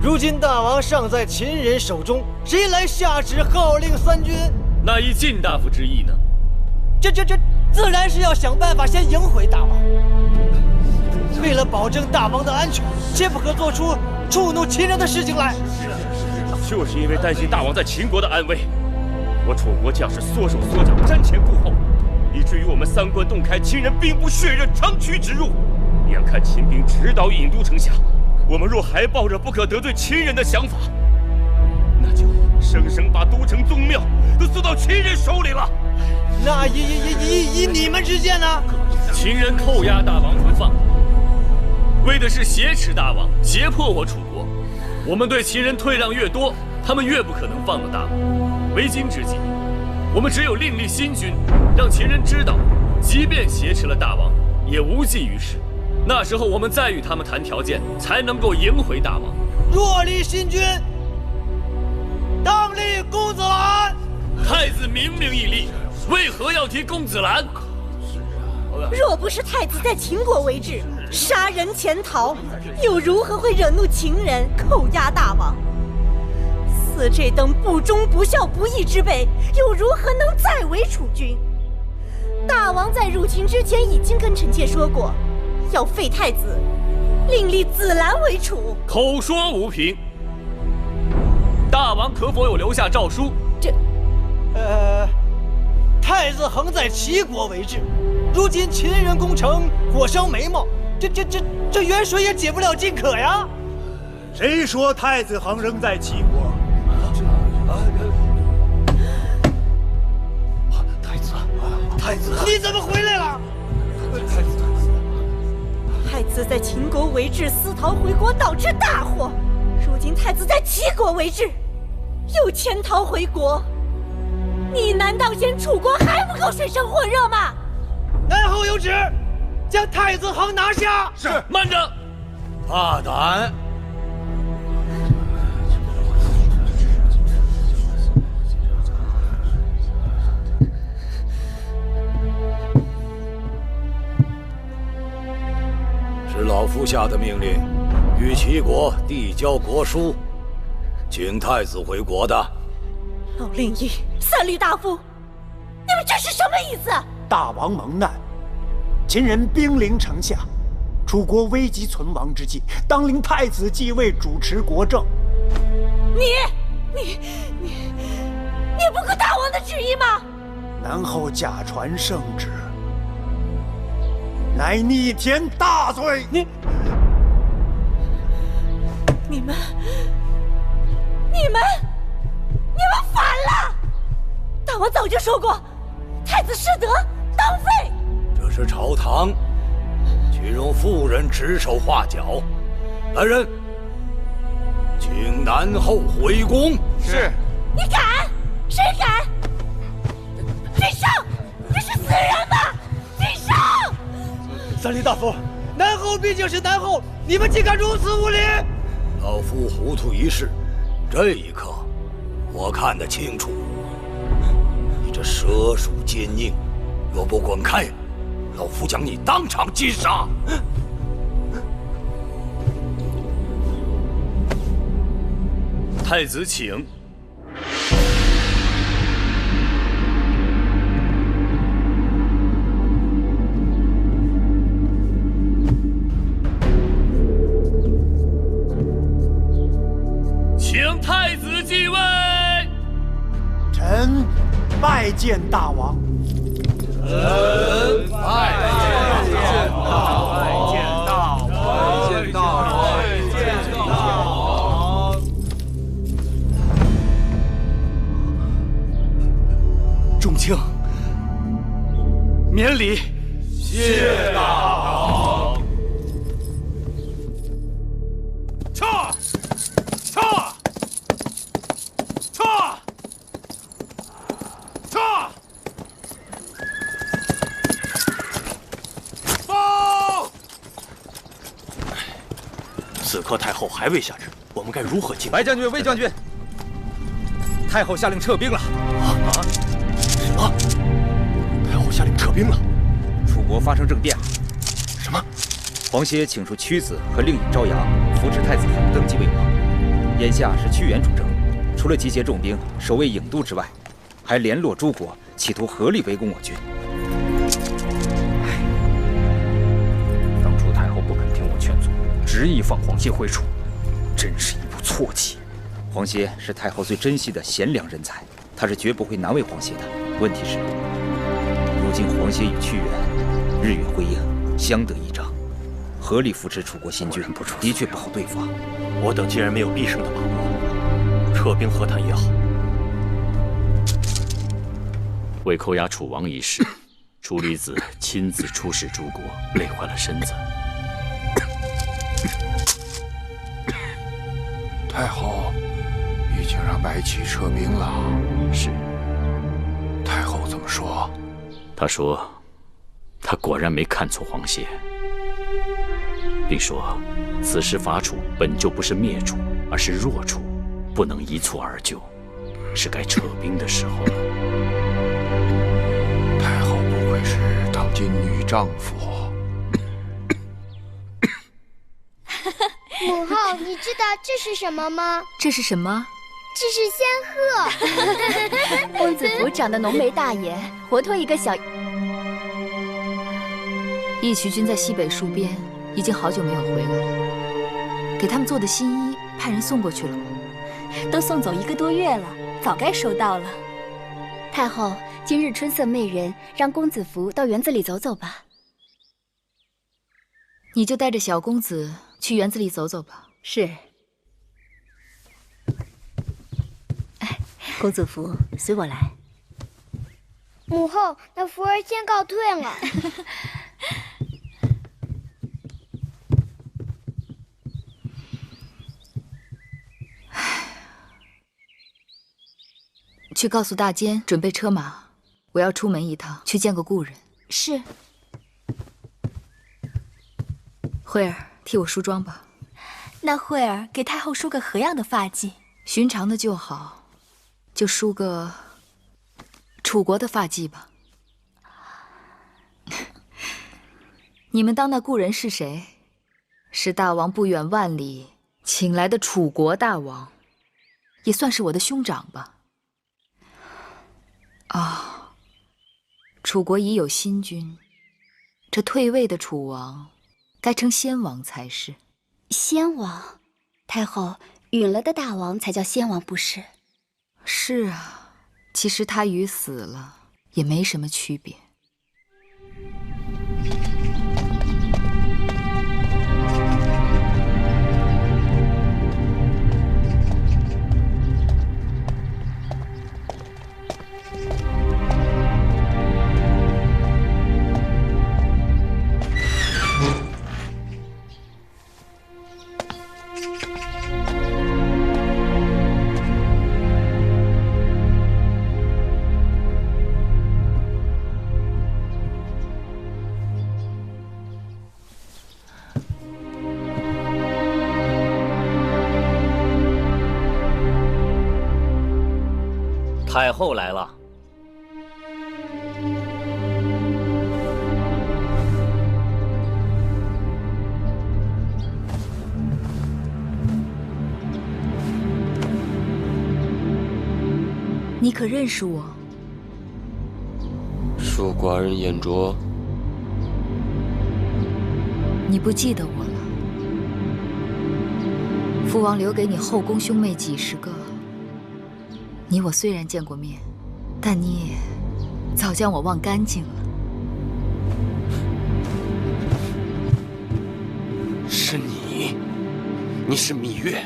如今大王尚在秦人手中，谁来下旨号令三军？那依晋大夫之意呢？这自然是要想办法先迎回大王。为了保证大王的安全，切不可做出触怒秦人的事情来。就是因为担心大王在秦国的安危，我楚国将士缩手缩脚，瞻前顾后，以至于我们3关洞开，秦人兵不血刃，长驱直入。眼看秦兵直捣郢都城下，我们若还抱着不可得罪秦人的想法，那就生生把都城宗庙都送到秦人手里了。那以你们之见呢？秦人扣押大王不放，为的是挟持大王，胁迫我楚国。我们对秦人退让越多，他们越不可能放了大王。为今之计，我们只有另立新君，让秦人知道即便挟持了大王，也无济于事。那时候我们再与他们谈条件，才能够迎回大王。若立新君，当立公子兰。太子明明义立，为何要提公子兰？若不是太子在秦国为治，杀人潜逃，又如何会惹怒秦人，扣押大王？似这等不忠不孝不义之辈，又如何能再为储君？大王在入秦之前已经跟臣妾说过，要废太子，另立子兰为储。口说无凭，大王可否有留下诏书？太子恒在齐国为治，如今秦人攻城，火烧眉毛，这远水也解不了近渴呀。谁说太子恒仍在齐国？太子，你怎么回来了？太子在秦国为治，私逃回国，导致大祸。如今太子在齐国为治，又潜逃回国。你难道嫌楚国还不够水深火热吗？南后有旨，将太子恒拿下。是，慢着！大胆！是老夫下的命令，与齐国递交国书，请太子回国的。老令尹、三闾大夫，你们这是什么意思？大王蒙难，秦人兵临城下，楚国危急存亡之际，当令太子继位，主持国政。你不顾大王的旨意吗？南后假传圣旨，乃逆天大罪。你们反了！大王早就说过，太子失德，当废。这是朝堂，请容妇人指手画脚。来人，请南后回宫。是。你敢？谁敢？举手！这是死人吗？举手！三闾大夫，南后毕竟是南后，你们竟敢如此无礼！老夫糊涂一世，这一刻我看得清楚。你这蛇鼠奸佞，若不滚开，老夫将你当场击杀！太子请。请太子继位。臣拜见大王。臣拜见大王。众卿，免礼。谢大王。撤！报！此刻太后还未下旨，我们该如何进？白将军、魏将军，太后下令撤兵了。什么？太后下令撤兵了？楚国发生政变了。什么？黄歇请出屈子和令尹朝阳扶持太子恒登基为王，眼下是屈原主政。除了集结重兵守卫郢都之外，还联络诸国，企图合力围攻我军。当初太后不肯听我劝阻，执意放黄歇回楚，真是一步错棋。黄歇是太后最珍惜的贤良人才，他是绝不会难为黄歇的。问题是，如今黄歇与屈原日月辉映，相得益彰，合力扶持楚国新军，的确不好对付啊。我等既然没有必胜的把握，撤兵和谈也好。为扣押楚王一事，楚离子亲自出使诸国，累坏了身子。太后已经让白起撤兵了。是。太后怎么说？他说，他果然没看错皇协，并说此时伐楚本就不是灭楚，而是弱楚，不能一蹴而就，是该撤兵的时候了。太后不愧是当今女丈夫。母后，你知道这是什么吗？这是什么？这是仙鹤。公子服长得浓眉大眼，活脱一个小。义渠君在西北戍边，已经好久没有回来了。给他们做的新衣，派人送过去了吗？都送走1个多月了，早该收到了。太后，今日春色媚人，让公子服到园子里走走吧。你就带着小公子去园子里走走吧。是。公子服，随我来。母后，那福儿先告退了。去告诉大监准备车马，我要出门一趟，去见个故人。是。慧儿，替我梳妆吧。那慧儿给太后梳个何样的发髻？寻常的就好，就梳个楚国的发髻吧。你们当那故人是谁？是大王不远万里请来的楚国大王，也算是我的兄长吧。啊，楚国已有新君，这退位的楚王该称先王才是。先王？太后，陨了的大王才叫先王不是？是啊，其实他与死了也没什么区别。太后来了。你可认识我？恕寡人眼拙。你不记得我了？父王留给你后宫兄妹几十个。你我虽然见过面，但你也早将我忘干净了。是你，你是芈月，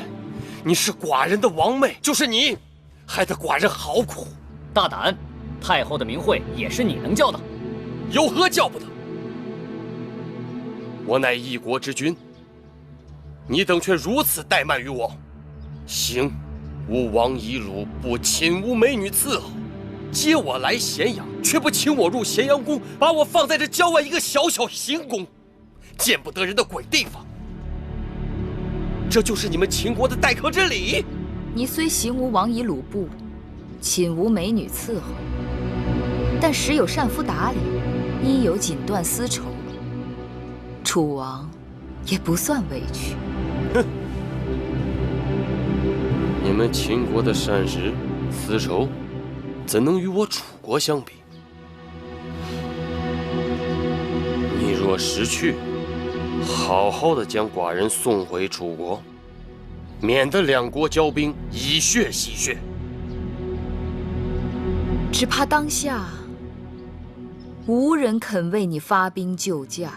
你是寡人的王妹，就是你，害得寡人好苦。大胆！太后的名讳也是你能叫的，有何叫不得？我乃一国之君，你等却如此怠慢于我，行。吾王夷鲁不亲吾美女伺候，接我来咸阳，却不请我入咸阳宫，把我放在这郊外一个小小行宫，见不得人的鬼地方。这就是你们秦国的待客之礼？你虽行无王夷鲁部，寝无美女伺候，但时有善夫打理，衣有锦缎丝绸，楚王也不算委屈。哼！你们秦国的膳食、丝绸，怎能与我楚国相比？你若识趣，好好的将寡人送回楚国，免得两国交兵，以血洗血。只怕当下无人肯为你发兵救驾。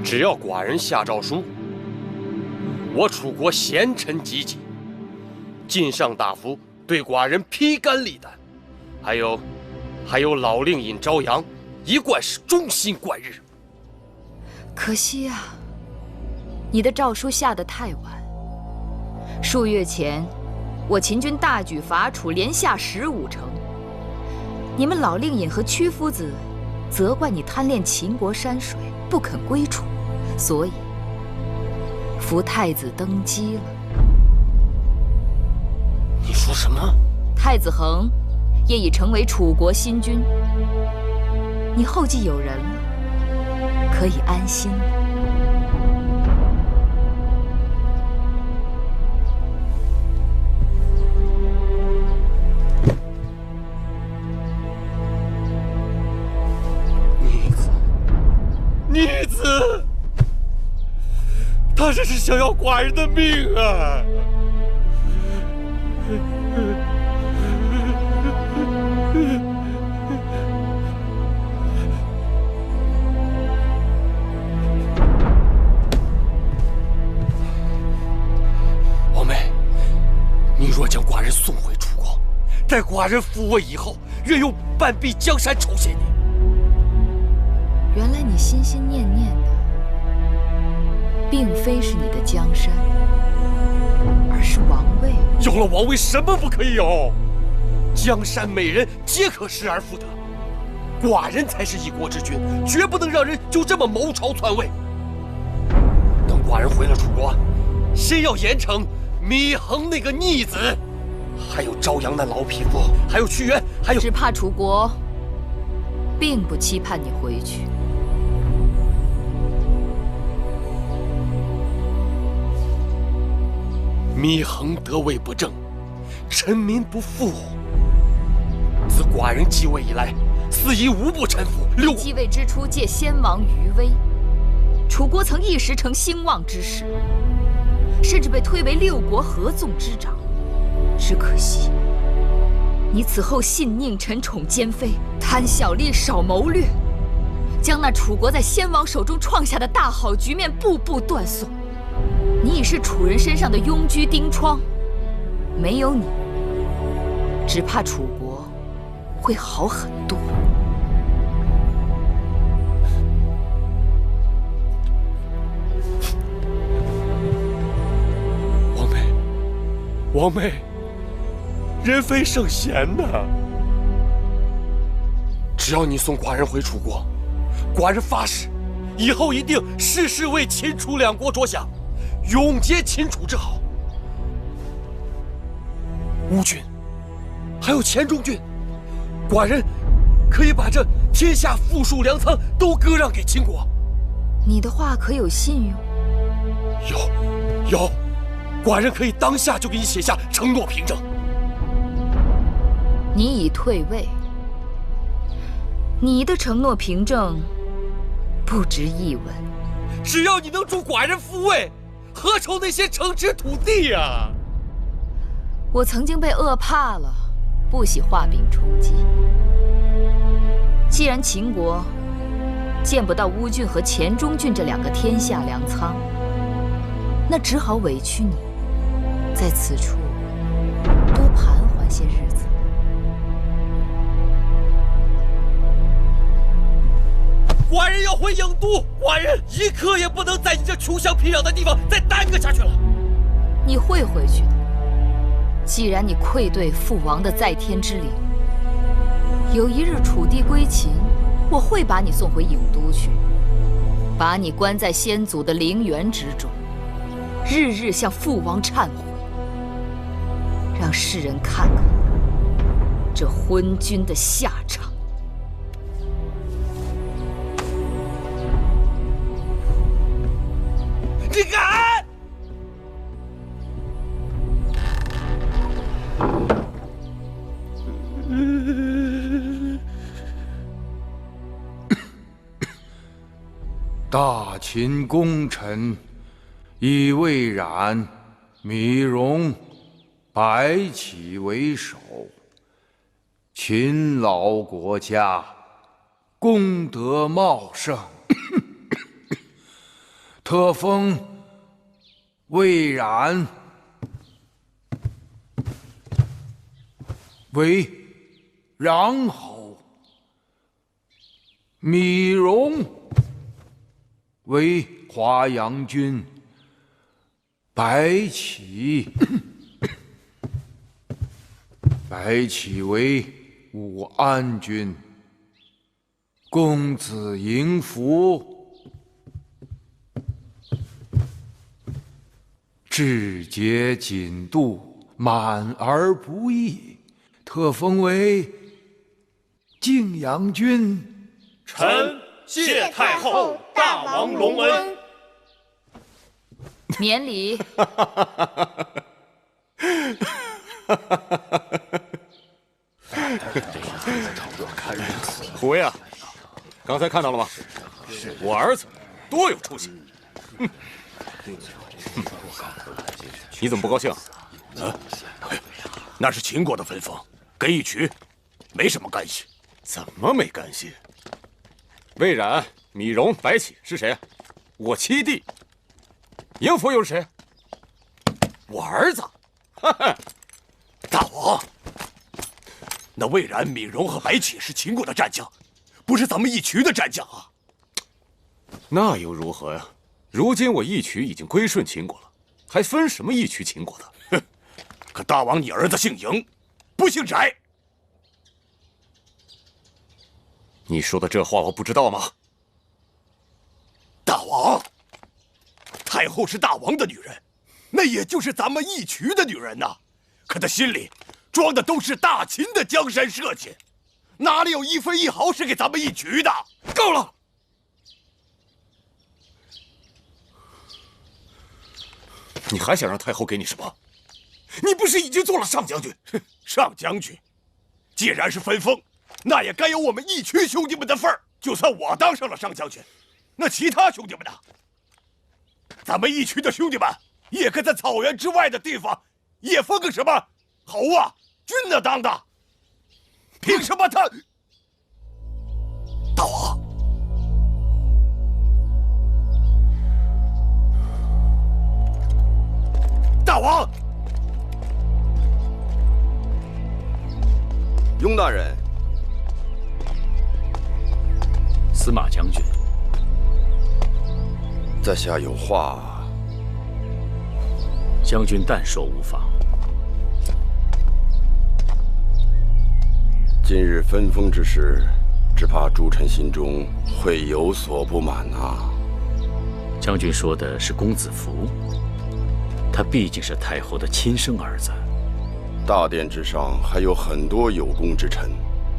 只要寡人下诏书，我楚国贤臣济济，晋上大夫对寡人披肝沥胆，还有老令尹朝阳，一贯是忠心贯日。可惜啊，你的诏书下得太晚。数月前，我秦军大举伐楚，连下15城。你们老令尹和屈夫子责怪你贪恋秦国山水，不肯归楚，所以扶太子登基了。你说什么？太子恒也已成为楚国新君，你后继有人了，可以安心了。逆子，他这是想要寡人的命啊！王妹，你若将寡人送回楚国，待寡人复位以后，愿用半壁江山酬谢你。原来你心心念念的，并非是你的江山，而是王位。有了王位，什么不可以有？江山美人皆可失而复得，寡人才是一国之君，绝不能让人就这么谋朝篡位。等寡人回了楚国，先要严惩芈衡那个逆子，还有朝阳那老匹夫，还有屈原，还有……只怕楚国并不期盼你回去。芈衡得位不正，臣民不服。自寡人继位以来，肆意无不臣服。继位之初，借先王余威，楚国曾一时成兴旺之势，甚至被推为6国合纵之长。只可惜，你此后信佞臣宠奸妃，贪小利少谋略，将那楚国在先王手中创下的大好局面步步断送。你已是楚人身上的庸居钉疮，没有你，只怕楚国会好很多。王妹，人非圣贤呐！只要你送寡人回楚国，寡人发誓，以后一定事事为秦楚2国着想，永结秦楚之好。乌郡，还有黔中郡，寡人可以把这天下富庶粮仓都割让给秦国。你的话可有信用？有，寡人可以当下就给你写下承诺凭证。你已退位，你的承诺凭证不值一文。只要你能助寡人复位，何愁那些城池土地呀？我曾经被饿怕了，不喜画饼充饥。既然秦国见不到乌郡和黔中郡这2个天下粮仓，那只好委屈你，在此处多盘桓些日子。寡人要回郢都，寡人一刻也不能在你这穷乡僻壤的地方再耽搁下去了。你会回去的。既然你愧对父王的在天之灵，有一日楚地归秦，我会把你送回郢都去，把你关在先祖的陵园之中，日日向父王忏悔，让世人看看这昏君的下场。你敢！大秦功臣以魏冉、芈戎、白起为首，勤劳国家，功德茂盛，特封魏冉为穰侯，芈戎为华阳君，白起为武安君，公子迎福，志节谨度，满而不溢，特封为晋阳君。臣谢太后大王隆恩。免礼。虎爷，刚才看到了吗？我儿子多有出息。你怎么不高兴？啊？那是秦国的分封，跟义渠没什么干系。怎么没干系？魏冉、米荣、白起是谁？我七弟。迎福又是谁？我儿子。大王，那魏冉、米荣和白起是秦国的战将，不是咱们义渠的战将啊。那又如何呀？如今我义渠已经归顺秦国了，还分什么义渠秦国的？哼！可大王，你儿子姓嬴，不姓翟。你说的这话我不知道吗？大王，太后是大王的女人，那也就是咱们义渠的女人呐。可她心里装的都是大秦的江山社稷，哪里有一分一毫是给咱们义渠的？够了！你还想让太后给你什么？你不是已经做了上将军？上将军，既然是分封，那也该有我们义渠兄弟们的份儿。就算我当上了上将军，那其他兄弟们呢？咱们义渠的兄弟们也该在草原之外的地方也分个什么侯啊、君啊当的。凭什么他？大王，大王，雍大人，司马将军，在下有话。将军但说无妨。今日分封之事，只怕诸臣心中会有所不满啊。将军说的是公子服，他毕竟是太后的亲生儿子。大殿之上还有很多有功之臣，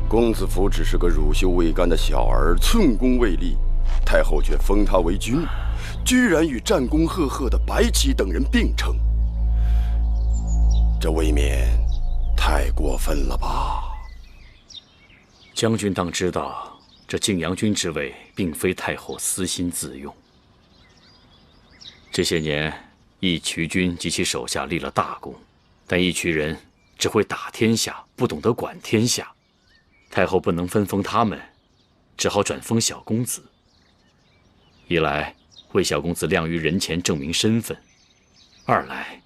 公子服只是个乳臭未干的小儿，寸功未立，太后却封他为君，居然与战功赫赫的白起等人并称，这未免太过分了吧？将军当知道，这晋阳君之位并非太后私心自用。这些年，义渠君及其手下立了大功，但义渠人只会打天下，不懂得管天下。太后不能分封他们，只好转封小公子。一来为小公子亮于人前证明身份，二来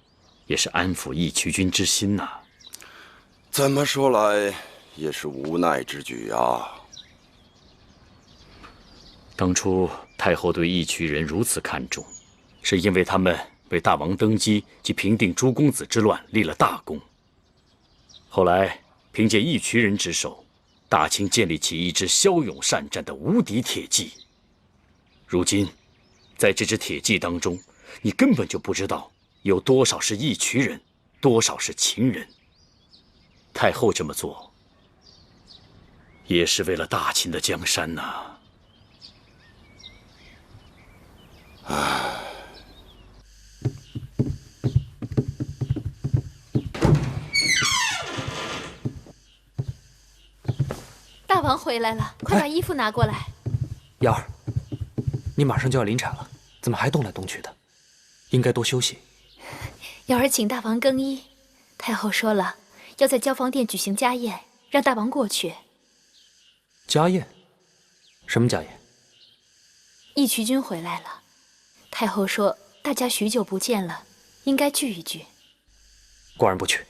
也是安抚义渠君之心呐。怎么说来也是无奈之举啊。当初太后对义渠人如此看重，是因为他们为大王登基及平定诸公子之乱立了大功。后来凭借义渠人之手，大清建立起一支骁勇善战的无敌铁骑。如今，在这支铁骑当中，你根本就不知道有多少是义渠人，多少是秦人。太后这么做，也是为了大秦的江山呐。大王回来了，快把衣服拿过来。瑶儿，你马上就要临产了，怎么还动来动去的？应该多休息。瑶儿请大王更衣，太后说了，要在交房殿举行家宴，让大王过去。家宴？什么家宴？义渠君回来了，太后说大家许久不见了，应该聚一聚。寡人不去。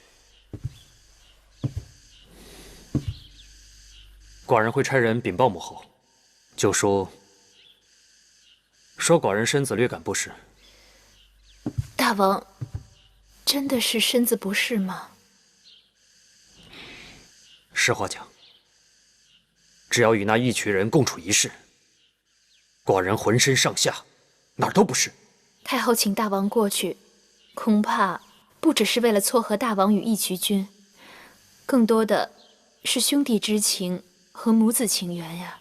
寡人会差人禀报母后，就说寡人身子略感不适。大王，真的是身子不适吗？实话讲，只要与那一群人共处一室，寡人浑身上下哪儿都不是。太后请大王过去，恐怕不只是为了撮合大王与义渠君，更多的是兄弟之情和母子情缘呀。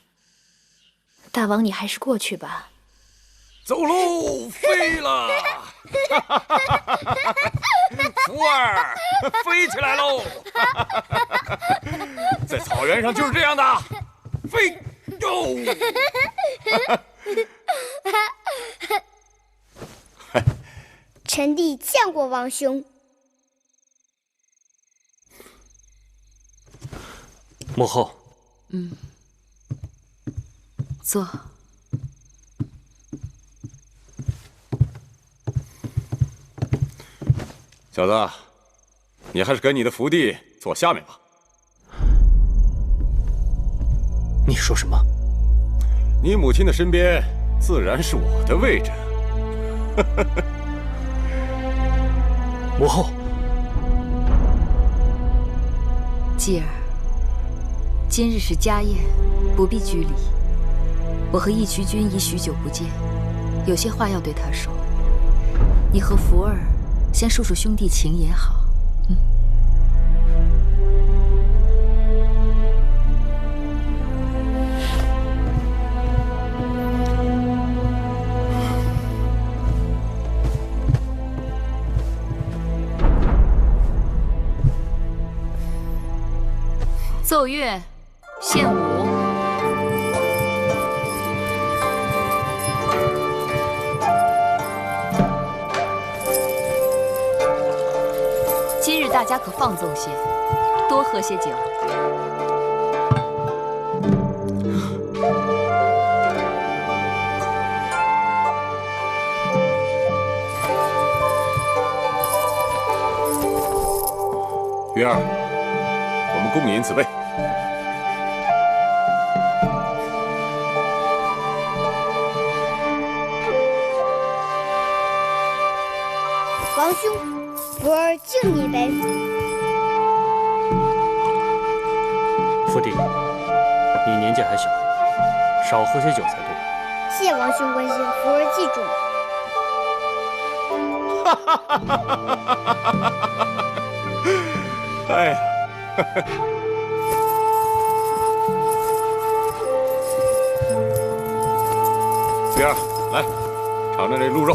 大王，你还是过去吧。走喽，飞了！福儿，飞起来喽！在草原上就是这样的，飞哟！臣弟见过王兄。母后，坐。小子，你还是跟你的福弟坐下面吧。你说什么？你母亲的身边自然是我的位置。母后，继儿，今日是家宴，不必拘礼。我和义渠君已许久不见，有些话要对他说。你和福儿先述述兄弟情也好。奏乐，献舞。今日大家可放纵些，多喝些酒。云儿，我们共饮此杯。王兄，福儿敬你一杯。福弟，你年纪还小，少喝些酒才对。谢王兄关心，福儿记住了。哎呀，云儿，来尝尝这鹿肉。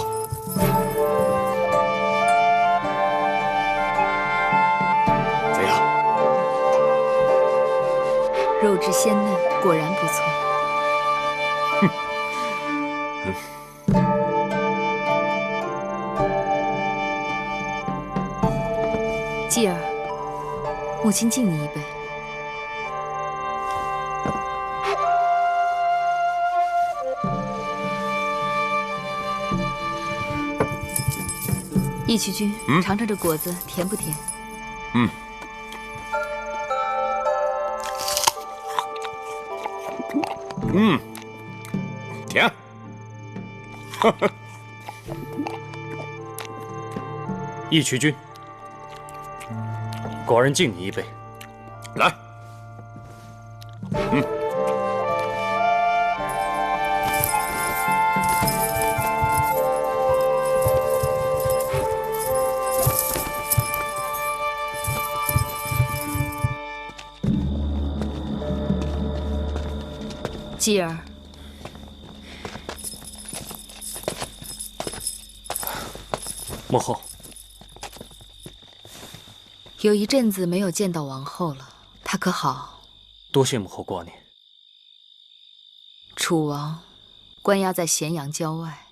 肉质鲜嫩，果然不错。继儿，母亲敬你一杯。义渠君，尝尝这果子甜不甜？甜。义渠君，寡人敬你一杯。来。继儿，母后，有一阵子没有见到王后了，她可好？多谢母后挂念。楚王关押在咸阳郊外，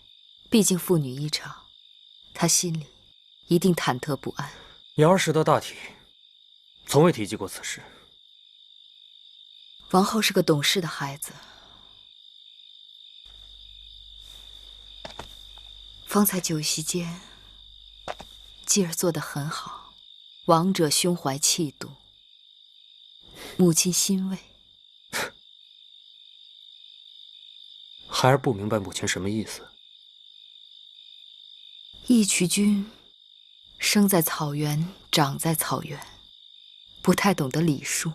毕竟父女一场，他心里一定忐忑不安。瑶儿识得大体，从未提及过此事。王后是个懂事的孩子。方才酒席间，继儿做得很好，王者胸怀气度，母亲欣慰。孩儿不明白母亲什么意思。义渠君生在草原，长在草原，不太懂得礼数，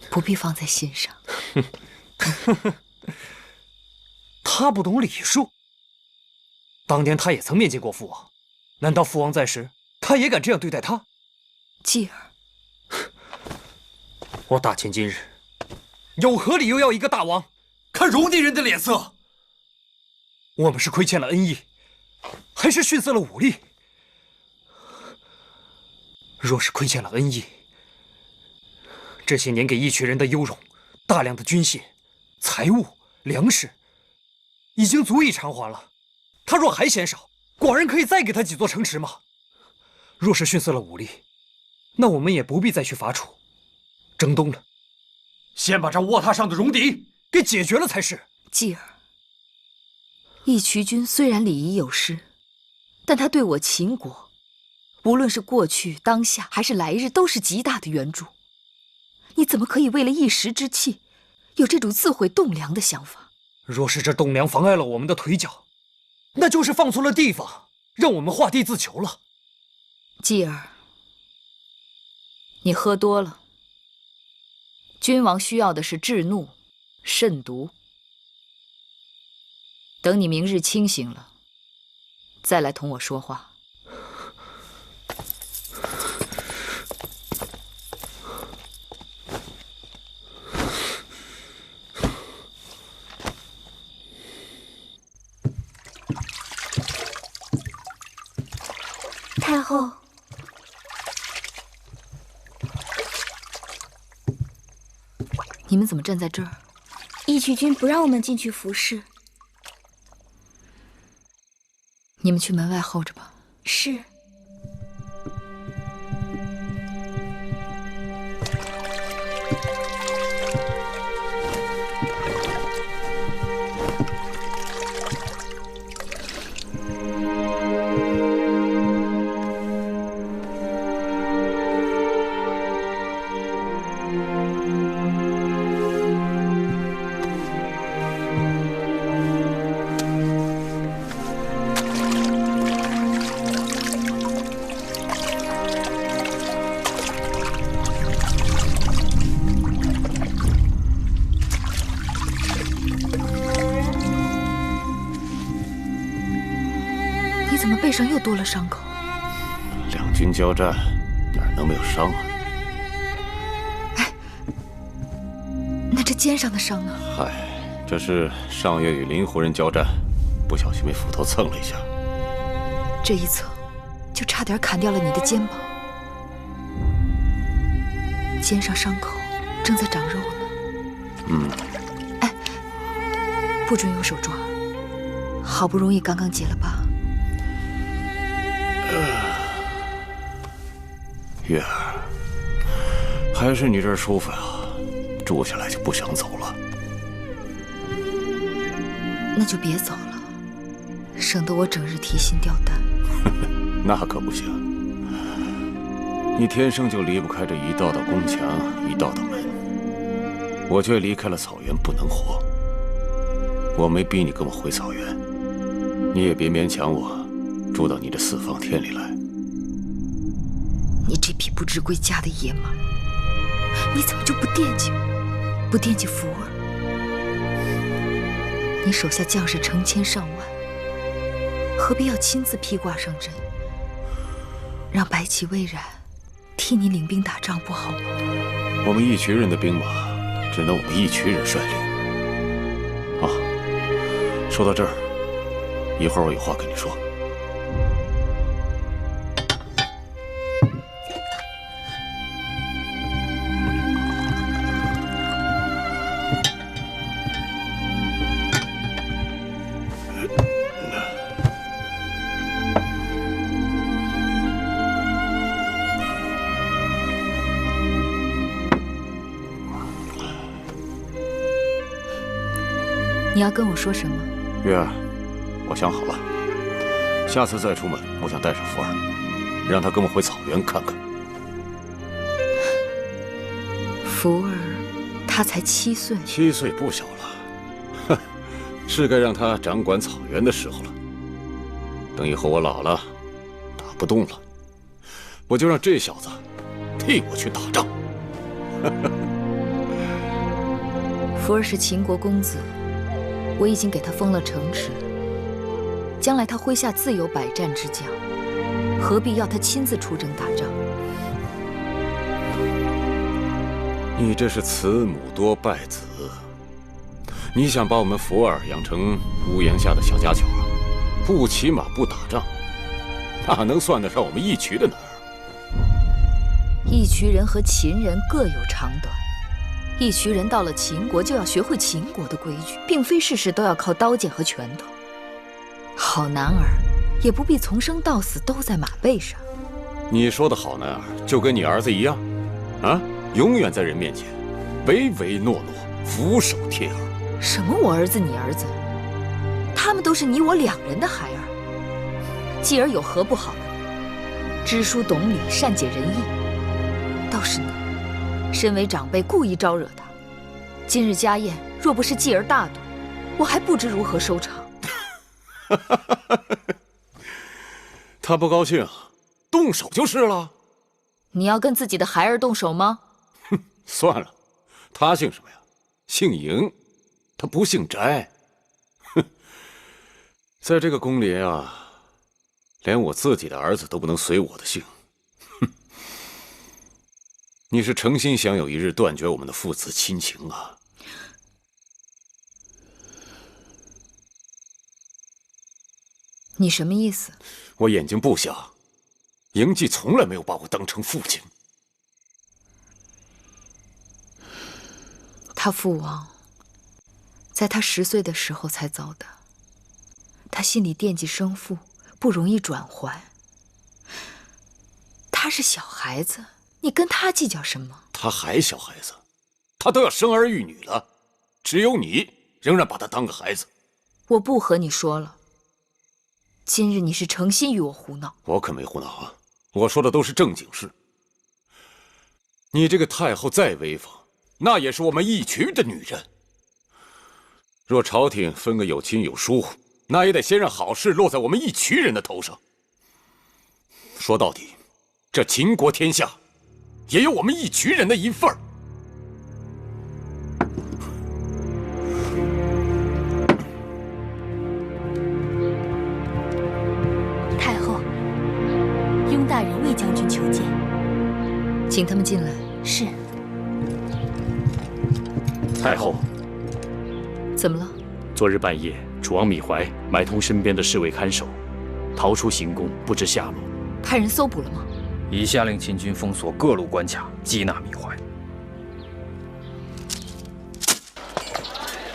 不必放在心上。他不懂礼数。当年他也曾面见过父王，难道父王在时，他也敢这样对待他？继儿，我大秦今日，有何理由要一个大王看戎狄人的脸色？我们是亏欠了恩义，还是逊色了武力？若是亏欠了恩义，这些年给义渠人的优容，大量的军械、财物、粮食，已经足以偿还了。他若还嫌少，寡人可以再给他几座城池吗？若是逊色了武力，那我们也不必再去伐楚、征东了。先把这卧榻上的戎狄给解决了才是。继儿，义渠君虽然礼仪有失，但他对我秦国，无论是过去、当下还是来日，都是极大的援助。你怎么可以为了一时之气，有这种自毁栋梁的想法？若是这栋梁妨碍了我们的腿脚，那就是放错了地方，让我们画地自求了。继儿，你喝多了。君王需要的是制怒、慎独。等你明日清醒了，再来同我说话。太后，你们怎么站在这儿？义渠君不让我们进去服侍。你们去门外候着吧。是。你怎么背上又多了伤口？两军交战，哪能没有伤啊？那这肩上的伤呢？嗨，这是上月与林胡人交战，不小心被斧头蹭了一下。这一侧，就差点砍掉了你的肩膀。肩上伤口正在长肉呢。不准用手抓，好不容易刚刚结了疤。月儿，还是你这儿舒服呀，住下来就不想走了。那就别走了，省得我整日提心吊胆。那可不行，你天生就离不开这一道道宫墙，一道道门，我却离开了草原不能活。我没逼你跟我回草原，你也别勉强我住到你这四方天里来。你这匹不知归家的野马，你怎么就不惦记我，不惦记福儿？你手下将士成千上万，何必要亲自披挂上阵，让白起、魏冉替你领兵打仗不好吗？我们义渠人的兵马，只能我们义渠人率领。啊，说到这儿，一会儿我有话跟你说。你要跟我说什么？月儿，我想好了，下次再出门，我想带上福儿，让她跟我回草原看看。福儿，她才7岁，7岁不小了，哼，是该让她掌管草原的时候了。等以后我老了，打不动了，我就让这小子替我去打仗。福儿是秦国公子，我已经给他封了城池。将来他麾下自有百战之将，何必要他亲自出征打仗？你这是慈母多败子，你想把我们福儿养成屋檐下的小家雀啊？不骑马不打仗，哪能算得上我们义渠的男儿？义渠人和秦人各有长短，义渠人到了秦国就要学会秦国的规矩，并非事事都要靠刀剑和拳头。好男儿也不必从生到死都在马背上。你说的好男儿，就跟你儿子一样，啊，永远在人面前唯唯诺诺，俯首帖耳。什么我儿子你儿子，他们都是你我两人的孩儿。继儿有何不好呢？知书懂礼，善解人意。倒是你，身为长辈故意招惹他。今日家宴若不是继儿大度，我还不知如何收场。他不高兴，动手就是了。你要跟自己的孩儿动手吗？哼，算了，他姓什么呀？姓嬴，他不姓翟。哼，在这个宫里啊，连我自己的儿子都不能随我的姓。哼，你是诚心想有一日断绝我们的父子亲情啊？你什么意思？我眼睛不瞎，嬴稷从来没有把我当成父亲。他父王在他10岁的时候才走的，他心里惦记生父，不容易转还。他是小孩子，你跟他计较什么？他还小孩子，他都要生儿育女了，只有你仍然把他当个孩子。我不和你说了。今日你是诚心与我胡闹，我可没胡闹啊！我说的都是正经事。你这个太后再威风，那也是我们义渠的女人。若朝廷分个有亲有疏，那也得先让好事落在我们义渠人的头上。说到底，这秦国天下，也有我们义渠人的一份儿。大人魏将军求见，请他们进来。是。太后，怎么了？昨日半夜，楚王芈怀买通身边的侍卫看守，逃出行宫，不知下落。派人搜捕了吗？已下令秦军封锁各路关卡，缉拿芈怀。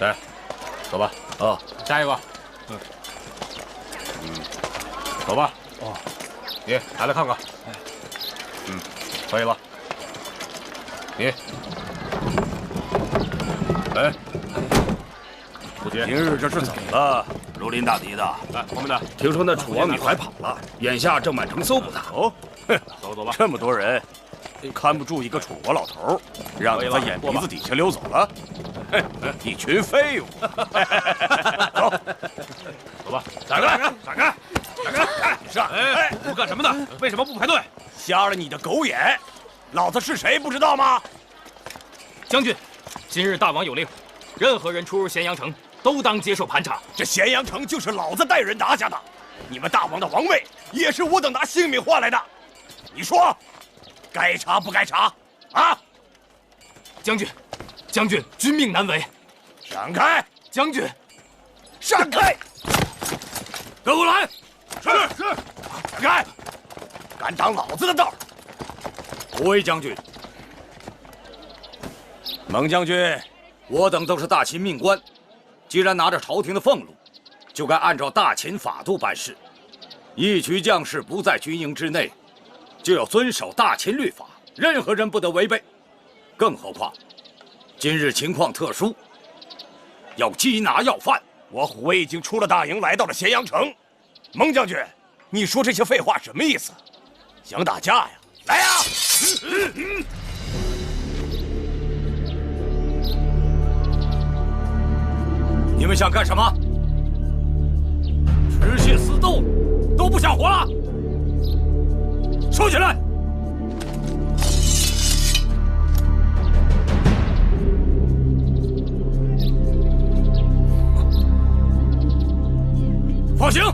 来，走吧。哦，下一个。走吧。哦。你抬来看看。可以了。你，哎，不接。今日这是怎么了？如临大敌的。来，后面的。听说那楚王芈怀跑了，眼下正满城搜捕他。哦，走吧。这么多人，看不住一个楚国老头，让他在眼鼻子底下溜走了。一群废物。走，走吧。闪开！闪开！闪开！上！哎，不干什么呢？为什么不排队？瞎了你的狗眼！老子是谁不知道吗？将军，今日大王有令，任何人出入咸阳城都当接受盘查。这咸阳城就是老子带人拿下的，你们大王的王位也是我等拿性命换来的。你说，该查不该查？啊！将军，将军，君命难违。闪开！将军，闪开！跟我来！是。闪开！敢挡老子的道！胡威将军，蒙将军，我等都是大秦命官，既然拿着朝廷的俸禄，就该按照大秦法度办事。义渠将士不在军营之内，就要遵守大秦律法，任何人不得违背。更何况，今日情况特殊，要缉拿要犯。我虎威已经出了大营，来到了咸阳城。蒙将军，你说这些废话什么意思？想打架呀？来呀！你们想干什么？持械私斗，都不想活了？收起来！放行。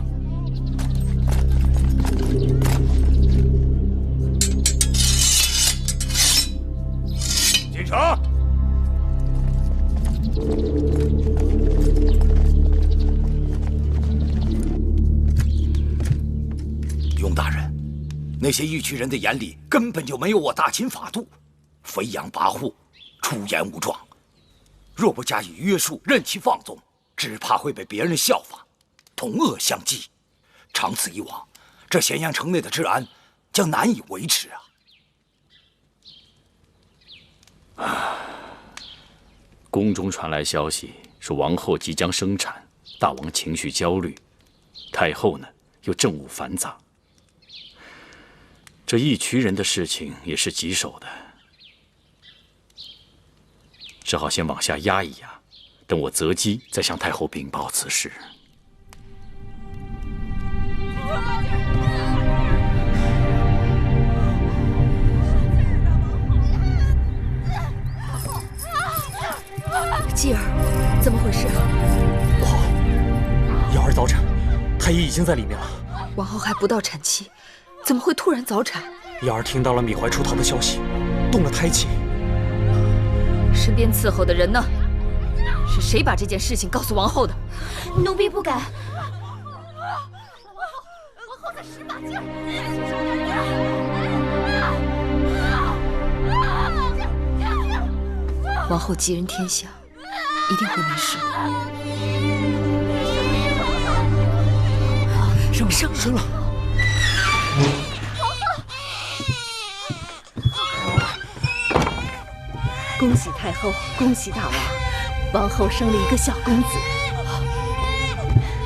进城。雍大人，那些义渠人的眼里根本就没有我大秦法度，飞扬跋扈，出言无状。若不加以约束，任其放纵，只怕会被别人效仿，同恶相激。长此以往，这咸阳城内的治安将难以维持啊！宫中传来消息，说王后即将生产，大王情绪焦虑，太后呢又政务繁杂。这义渠人的事情也是棘手的，只好先往下压一压，等我择机再向太后禀报此事。继儿，怎么回事？不好，瑶儿早产，太医已经在里面了。王后还不到产期，怎么会突然早产？瑶儿听到了米怀出逃的消息，动了胎气。身边伺候的人呢？是谁把这件事情告诉王后的？奴婢不敢。王后在使把劲儿。王后吉人天下，一定会没事的。生了！恭喜太后，恭喜大王，王后生了一个小公子。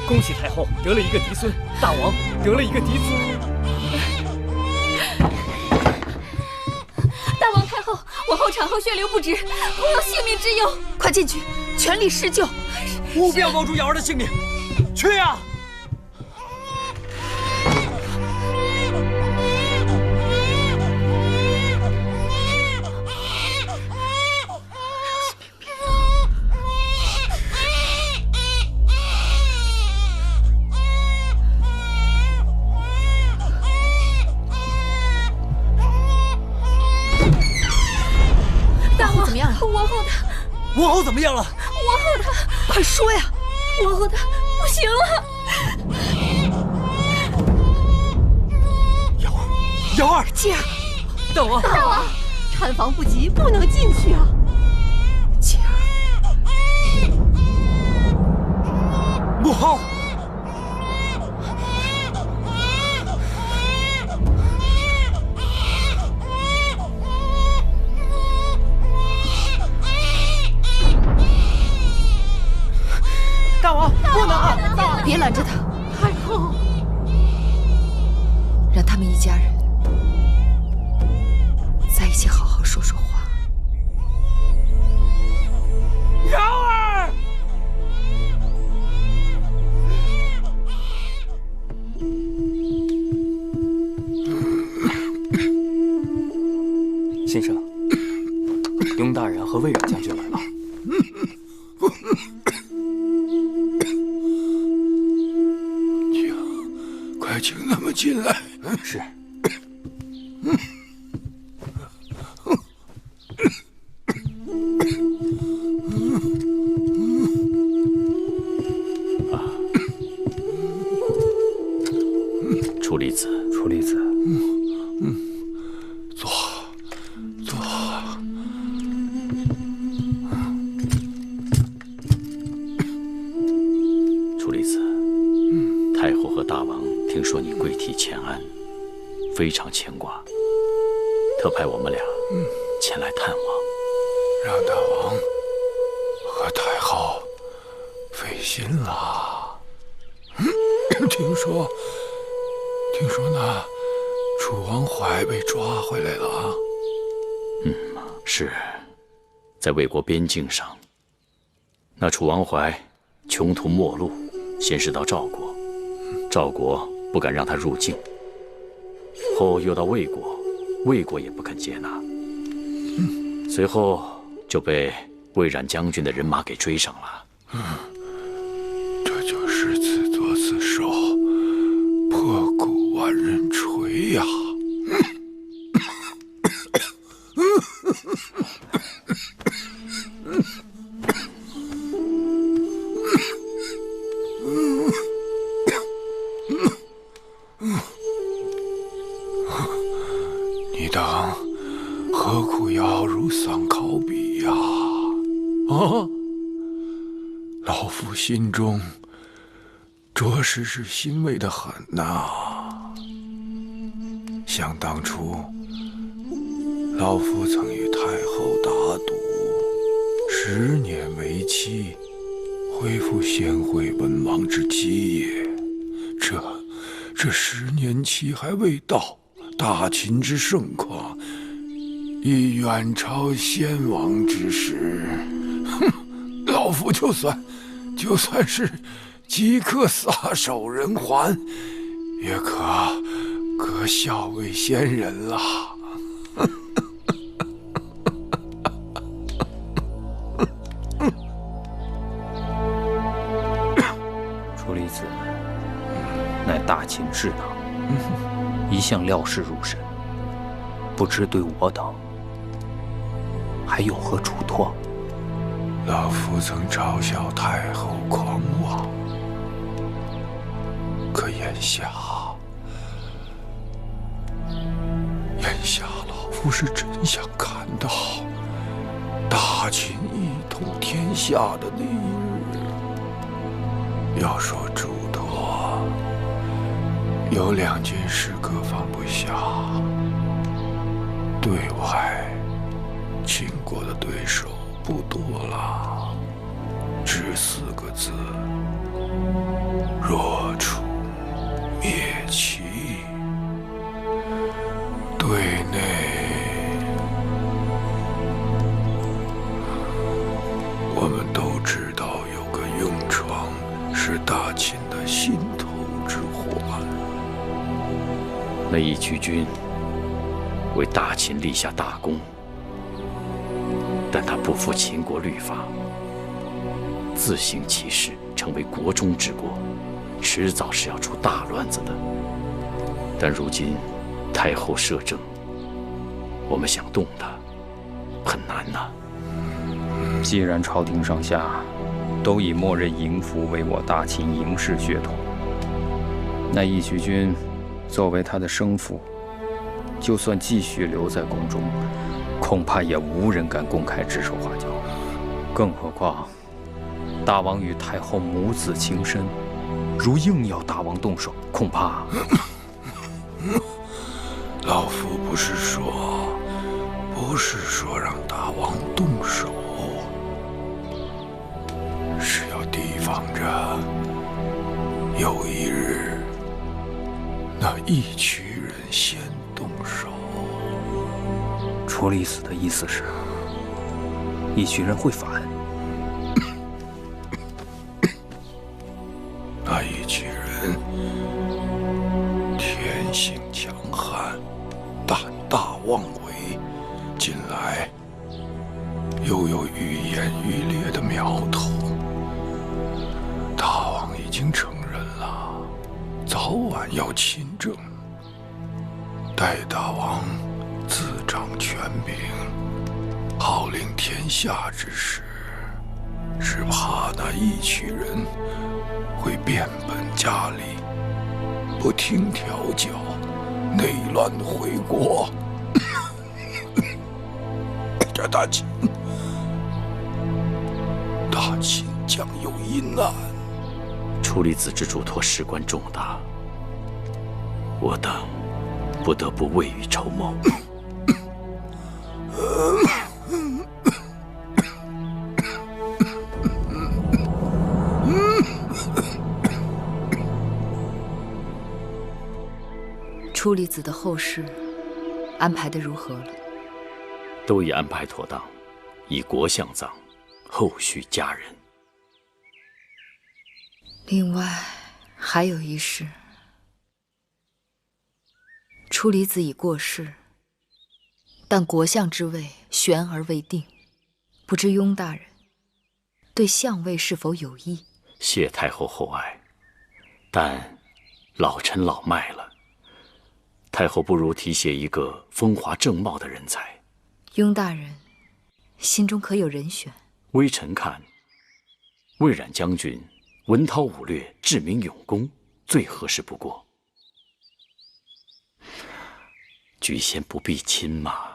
恭喜太后得了一个嫡孙，大王得了一个嫡子。大王太后，王后产后血流不止，恐有性命之忧，快进去，全力施救，务必要保住瑶儿的性命。去呀！王后怎么样了？王后她……快说呀！王后她不行了。瑶儿，继儿，大王，大王，产房不急，不能进去啊！继儿，母后。大王不能啊！别拦着他，太后，让他们一家人在一起好好说说话。瑶儿，先生，雍大人和魏冉将军来了。请他们进来。是。楚离子，楚离子，坐。楚离子，太后和大王听说你贵体前安，非常牵挂，特派我们俩前来探望，让大王和太后费心了。听说那楚王怀被抓回来了啊？是，在魏国边境上，那楚王怀穷途末路，先是到赵国，赵国不敢让他入境，后又到魏国，魏国也不肯接纳，随后就被魏冉将军的人马给追上了。这就是自作自受。呀！你等何苦要如丧考妣呀？啊！老夫心中着实是欣慰的很呐。想当初，老夫曾与太后打赌，10年为期，恢复先惠文王之基业。这10年期还未到，大秦之盛况已远超先王之时。哼，老夫就算是即刻撒手人寰，也可效为先人了。楚离子乃大秦智囊，一向料事如神，不知对我等还有何嘱托？老夫曾嘲笑太后狂妄，可眼下老夫是真想看到大秦一统天下的那一日。要说嘱托，有2件事各放不下。对外，秦国的对手不多了，只4个字：若楚灭齐。对内，我们都知道有个雍城是大秦的心头之患。那义渠君为大秦立下大功，但他不服秦国律法，自行其事，成为国中之国，迟早是要出大乱子的。但如今太后摄政，我们想动他很难呐。既然朝廷上下都以默认嬴福为我大秦嬴氏血统，那义渠君作为他的生父，就算继续留在宫中，恐怕也无人敢公开指手画脚。更何况大王与太后母子情深，如硬要大王动手，恐怕……老夫不是说让大王动手，是要提防着有一日那义渠人先动手。楚离子的意思是，义渠人会反？那义渠人天性强悍，胆大妄为，近来又有愈演愈烈的苗头。大王已经承认了，早晚要亲政。待大王自掌权柄，号令天下之时，只怕那义渠人会变本加厉，不听调教，内乱回国。这大秦将有一难。楚离子之嘱托事关重大，我等不得不未雨绸缪。楚离子的后事安排的如何了？都已安排妥当，以国相葬，后续加人。另外还有一事，楚离子已过世，但国相之位悬而未定，不知雍大人对相位是否有意？谢太后厚爱，但老臣老迈了，太后不如提携一个风华正茂的人才。雍大人，心中可有人选？微臣看，魏冉将军文韬武略，智明勇功，最合适不过。举贤不避亲嘛。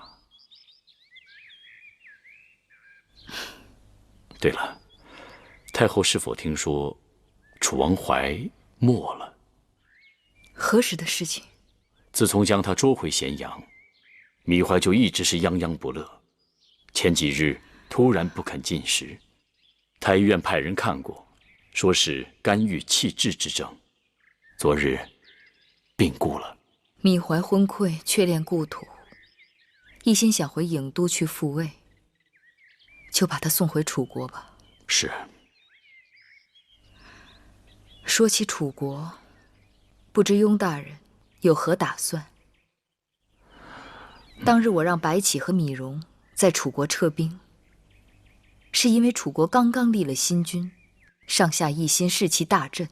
对了，太后是否听说楚王怀没了？何时的事情？自从将他捉回咸阳，米怀就一直是泱泱不乐。前几日突然不肯进食，太医院派人看过，说是肝郁气滞之症。昨日病故了。米怀昏聩，却恋故土，一心想回郢都去复位，就把他送回楚国吧。是。说起楚国，不知雍大人有何打算？当日我让白起和米荣在楚国撤兵，是因为楚国刚刚立了新君，上下一心，士气大振。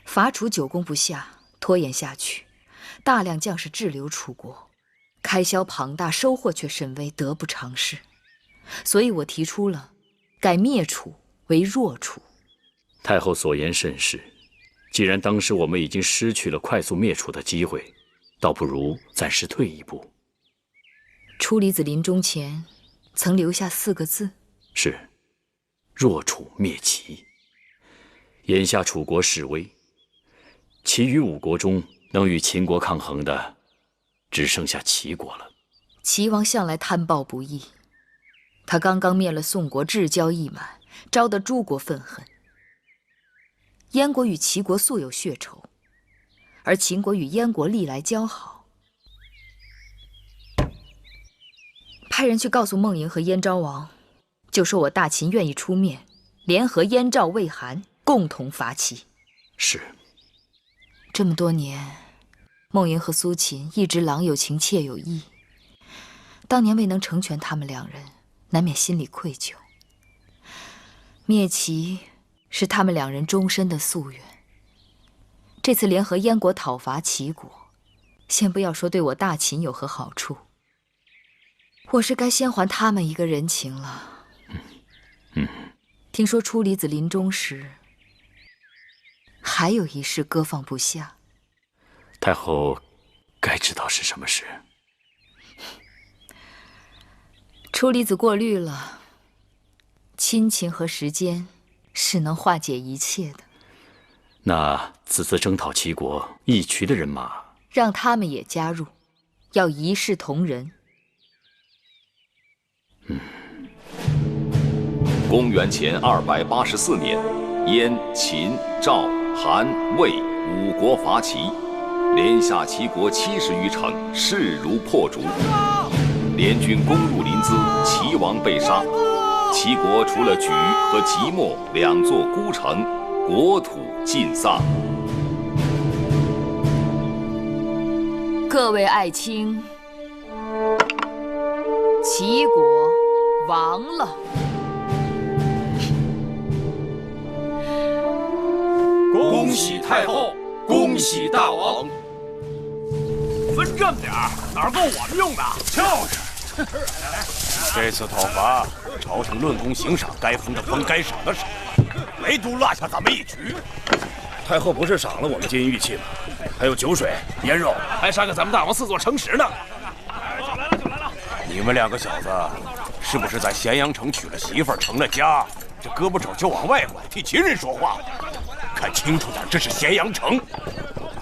伐楚久攻不下，拖延下去，大量将士滞留楚国，开销庞大，收获却甚微，得不偿失。所以我提出了改灭楚为弱楚。太后所言甚是，既然当时我们已经失去了快速灭楚的机会，倒不如暂时退一步。初离子临终前曾留下4个字：是弱楚灭齐。眼下楚国势微，其余5国中能与秦国抗衡的，只剩下齐国了。齐王向来贪暴不义，他刚刚灭了宋国，至交义满，招得诸国愤恨。燕国与齐国素有血仇，而秦国与燕国历来交好。派人去告诉孟嬴和燕昭王，就说我大秦愿意出面，联合燕赵魏韩，共同伐齐。是。这么多年，孟嬴和苏秦一直郎有情妾有意，当年未能成全他们2人，难免心里愧疚。灭齐是他们2人终身的夙愿。这次联合燕国讨伐齐国，先不要说对我大秦有何好处，我是该先还他们一个人情了。听说初离子临终时，还有一事搁放不下。太后该知道是什么事。初离子过虑了，亲情和时间是能化解一切的。那此次征讨齐国义渠的人马，让他们也加入，要一视同仁。公元前284年，燕、秦、赵、韩、魏5国伐齐，连下齐国70余城，势如破竹。联军攻入临淄，齐王被杀。齐国除了莒和即墨2座孤城，国土尽丧。各位爱卿，齐国亡了。恭喜太后，恭喜大王！分这么点儿，哪够我们用的？就是。这次讨伐，朝廷论功行赏，该封的封，该赏的赏，唯独落下咱们义渠。太后不是赏了我们金玉器吗？还有酒水、腌肉，还赏给咱们大王4座城池呢。就来了！你们2个小子，是不是在咸阳城娶了媳妇儿，成了家？这胳膊肘就往外拐，替秦人说话？看清楚点，这是咸阳城，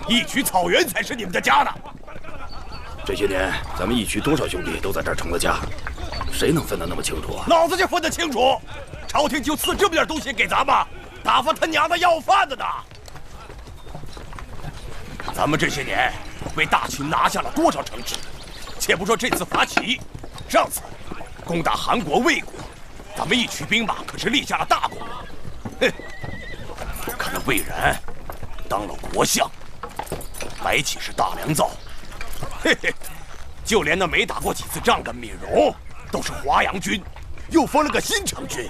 义渠草原才是你们的家呢。这些年，咱们义渠多少兄弟都在这儿成了家，谁能分得那么清楚啊？老子就分得清楚，朝廷就赐这么点东西给咱们，打发他娘的要饭的呢。咱们这些年为大秦拿下了多少城池？且不说这次伐齐，上次攻打韩国、魏国，咱们义渠兵马可是立下了大功。哼，看那魏然当了国相，白起是大良造。嘿嘿，就连那没打过几次仗的闵荣都是华阳君，又封了个新城君。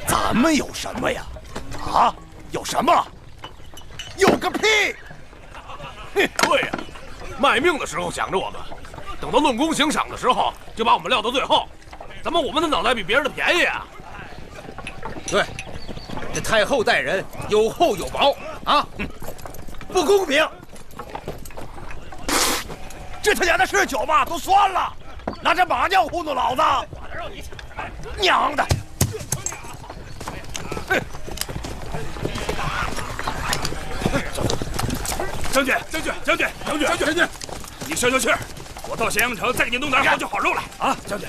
咱们有什么呀？啊，有什么？有个屁！对呀，卖命的时候想着我们，等到论功行赏的时候，就把我们撂到最后。怎么我们的脑袋比别人的便宜啊？对，这太后待人有厚有薄啊，不公平！这他娘的是酒吗？都酸了，拿这麻将糊弄老子！娘的！将军，你消消气儿，我到咸阳城再给你弄点好酒好肉来啊！将军。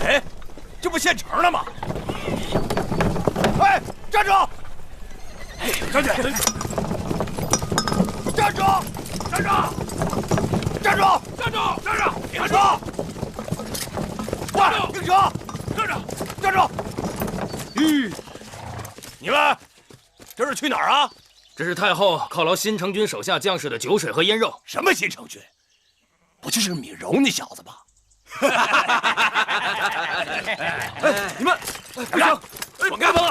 哎，这不现成了吗？哎，站住！将军，站住！站住！站住！站住！站住！停车！喂，停车！站住！站住！你们这是去哪儿啊？这是太后犒劳新成军手下将士的酒水和腌肉。什么新成军？不就是米荣那小子吗？你们不行，我开门了！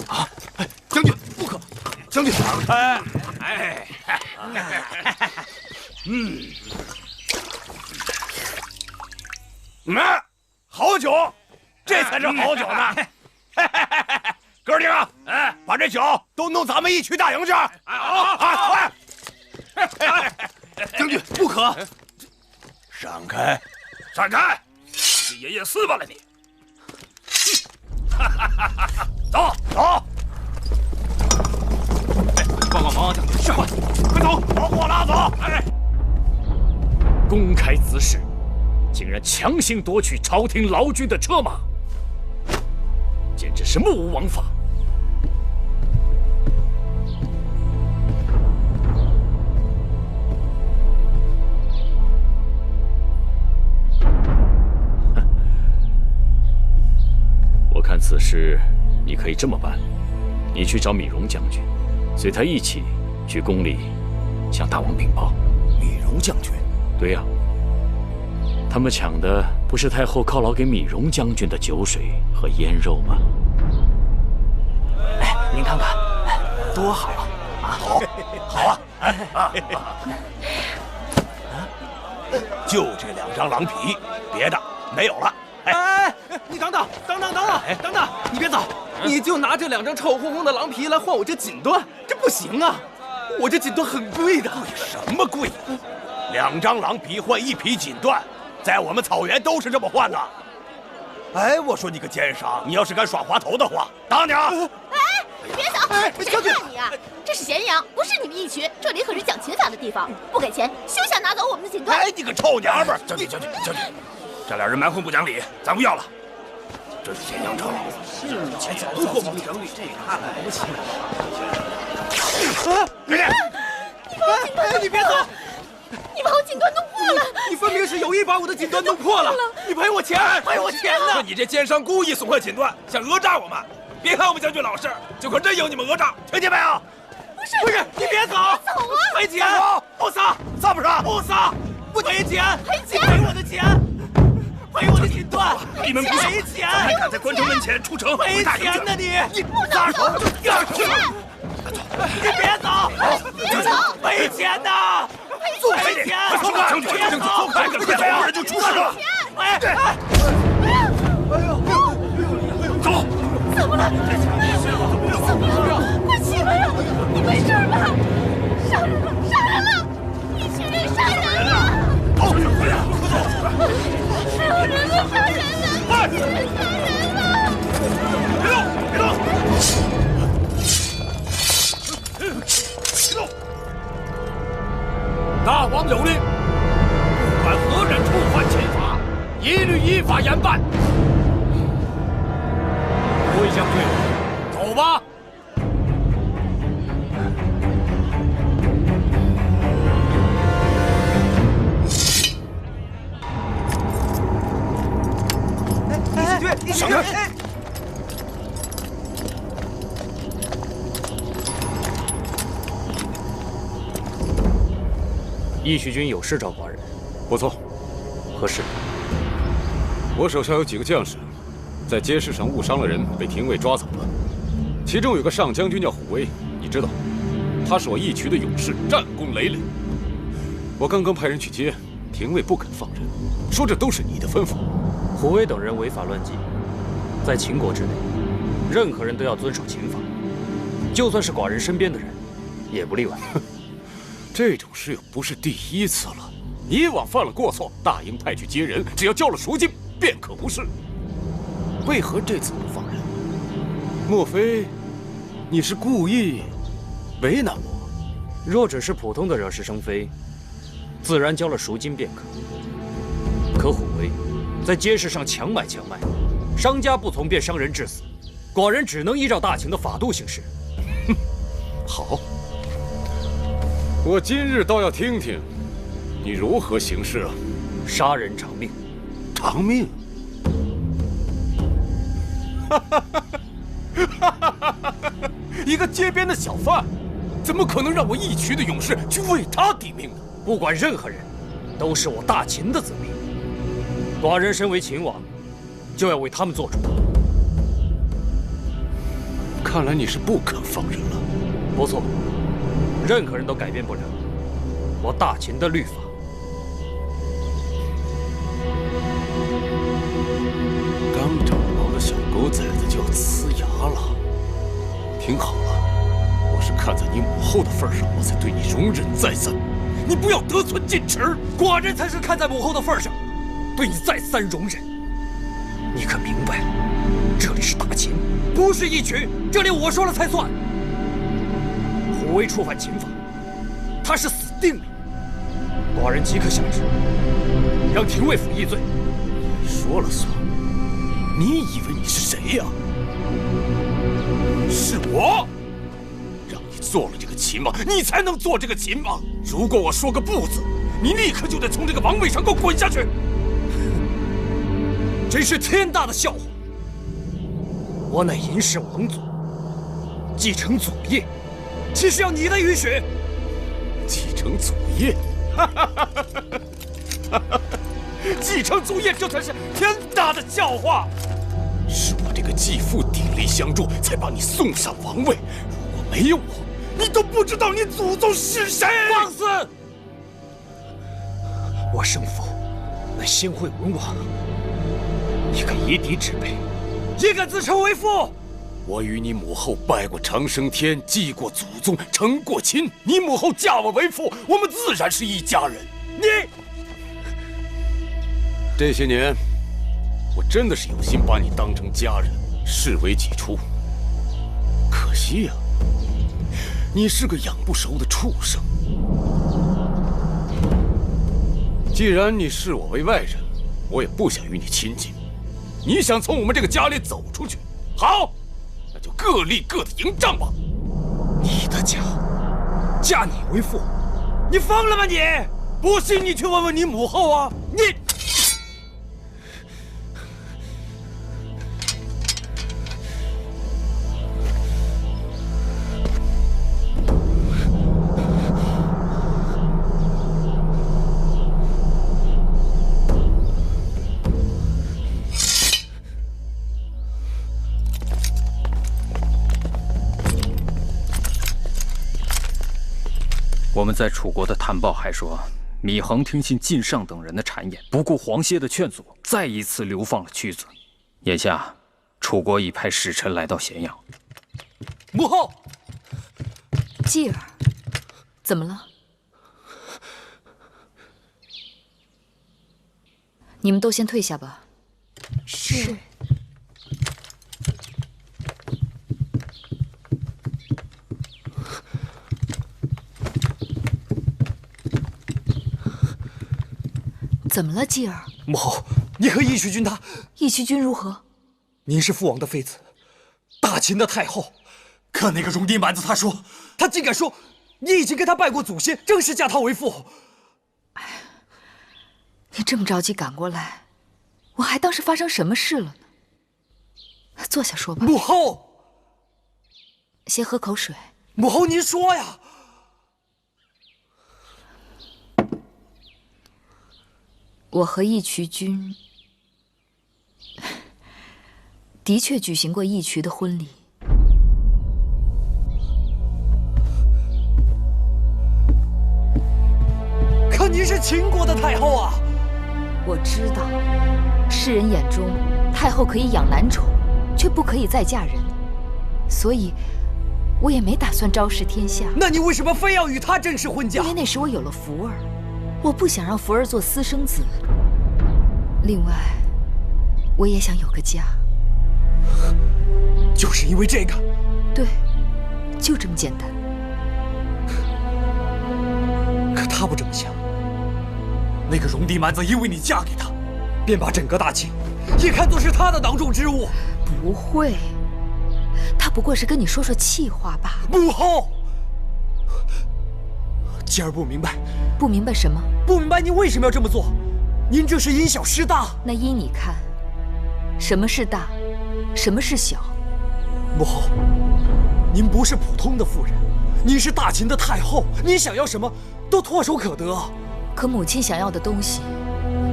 啊！将军不可！将军放开！哎，好酒，这才是好酒呢！哥几个，哎，把这酒都弄咱们一曲大营去！快！将军不可！闪开！闪开！你爷爷撕巴了你！走！帮忙，将军！是，快走，把货拉走！哎，公开滋事，竟然强行夺取朝廷劳军的车马，简直是目无王法。我看此事你可以这么办，你去找米荣将军，随他一起去宫里向大王禀报。米荣将军？对呀，他们抢的不是太后犒劳给米荣将军的酒水和腌肉吗？哎，您看看，多好啊！好啊！就这2张狼皮，别的没有了。哎，你等等，你别走！你就拿这2张臭烘烘的狼皮来换我这锦缎，这不行啊！我这锦缎很贵的。贵什么贵？2张狼皮换1匹锦缎，在我们草原都是这么换的。哎，我说你个奸商，你要是敢耍滑头的话，打你啊！哎，你别走！谁怕你啊？这是咸阳，不是你们义渠，这里可是讲情法的地方，不给钱休想拿走我们的锦缎！哎，你个臭娘们儿！将军，这俩人蛮横不讲理，咱不要了。这是咸阳城，钱早就过不讲理，这太了不起了。别动！你别走！你把我锦缎弄破了！你分明是有意把我的锦缎弄破了！你赔我钱！赔我钱呢！你这奸商故意损坏锦缎，想讹诈我们！别看我们将军老实，就可真有你们讹诈，听见没有？不是，你别走！走啊！赔钱！不撒！撒不撒？不撒！不赔钱！赔钱！赔我的钱！赔我的锦缎！你们不赔钱！还敢在关中门前出城赔钱呢你！撒手就第2手！你别走！别走！赔钱呐！赔钱！快走开！别走！别走！不然就出事了！哎呦！走！怎么了？怎么了？快起来呀！你没事吧？杀人了！一群人杀人了！走！快点！还有人在杀人呢！快！有人杀人了！别动！别动！大王有令，不管何人触犯秦法，一律依法严办。魏将军，走吧。闪开！义渠君有事找寡人。不错。何事？我手下有几个将士，在街市上误伤了人，被廷尉抓走了。其中有个上将军叫虎威，你知道，他是我义渠的勇士，战功累累。我刚刚派人去接，廷尉不肯放人，说这都是你的吩咐。虎威等人违法乱纪，在秦国之内，任何人都要遵守秦法，就算是寡人身边的人，也不例外。这种事又不是第一次了，以往犯了过错，大营派去接人，只要交了赎金，便可无事。为何这次不放人？莫非你是故意为难我？若只是普通的惹是生非，自然交了赎金便可。可虎威在街市上强买强卖，商家不从便伤人致死，寡人只能依照大秦的法度行事。哼，好，我今日倒要听听你如何行事啊！杀人偿命，偿命！一个街边的小贩，怎么可能让我义渠的勇士去为他抵命呢？不管任何人，都是我大秦的子民。寡人身为秦王，就要为他们做主。看来你是不肯放人了。不错，任何人都改变不了我大秦的律法。刚找牢的小狗崽子就要呲牙了。听好了，我是看在你母后的份上，我才对你容忍再三。你不要得寸进尺。寡人才是看在母后的份上，对你再三容忍。你可明白，这里是大秦，不是义渠，这里我说了才算。虎威触犯秦法，他是死定了。寡人即刻下旨，让廷尉府议罪。说了算。你以为你是谁呀？是我让你做了这个秦王，你才能做这个秦王。如果我说个不字，你立刻就得从这个王位上给我滚下去。真是天大的笑话！我乃嬴氏王族，继承祖业，岂是要你的允许？继承祖业？继承祖业，这才是天大的笑话！是我这个继父鼎力相助，才把你送上王位。如果没有我，你都不知道你祖宗是谁！放肆！我生父乃先惠文王，一个夷狄之辈，也敢自称为父？我与你母后拜过长生天，祭过祖宗，成过亲。你母后嫁我为父，我们自然是一家人。你这些年，我真的是有心把你当成家人，视为己出。可惜呀，你是个养不熟的畜生。既然你视我为外人，我也不想与你亲近。你想从我们这个家里走出去，好，那就各立各的营帐吧。你的家，嫁你为父，你疯了吗你？不信你去问问你母后啊！你。我们在楚国的探报还说，芈衡听信晋上等人的谗言，不顾黄歇的劝阻，再一次流放了屈子。眼下，楚国已派使臣来到咸阳。母后，继儿，怎么了？你们都先退下吧。是。怎么了，继儿？母后，你和义渠君他……义渠君如何？您是父王的妃子，大秦的太后。可那个戎狄蛮子，他说，他竟敢说你已经跟他拜过祖先，正式嫁他为妇。哎，你这么着急赶过来，我还当是发生什么事了呢。坐下说吧。母后，先喝口水。母后，您说呀。我和义渠君的确举行过义渠的婚礼，太后啊！我知道，世人眼中太后可以养男宠，却不可以再嫁人，所以我也没打算昭示天下。那你为什么非要与她正式婚嫁？因为那时我有了福儿，我不想让福儿做私生子。另外，我也想有个家。就是因为这个？对，就这么简单。可他不这么想。那个戎狄蛮子因为你嫁给他，便把整个大清也看作是他的囊中之物。不会，他不过是跟你说说气话罢了。母后，今儿不明白。不明白什么？不明白您为什么要这么做？您这是因小失大。那依你看，什么是大，什么是小？母后，您不是普通的妇人，您是大秦的太后，您想要什么都唾手可得。可母亲想要的东西，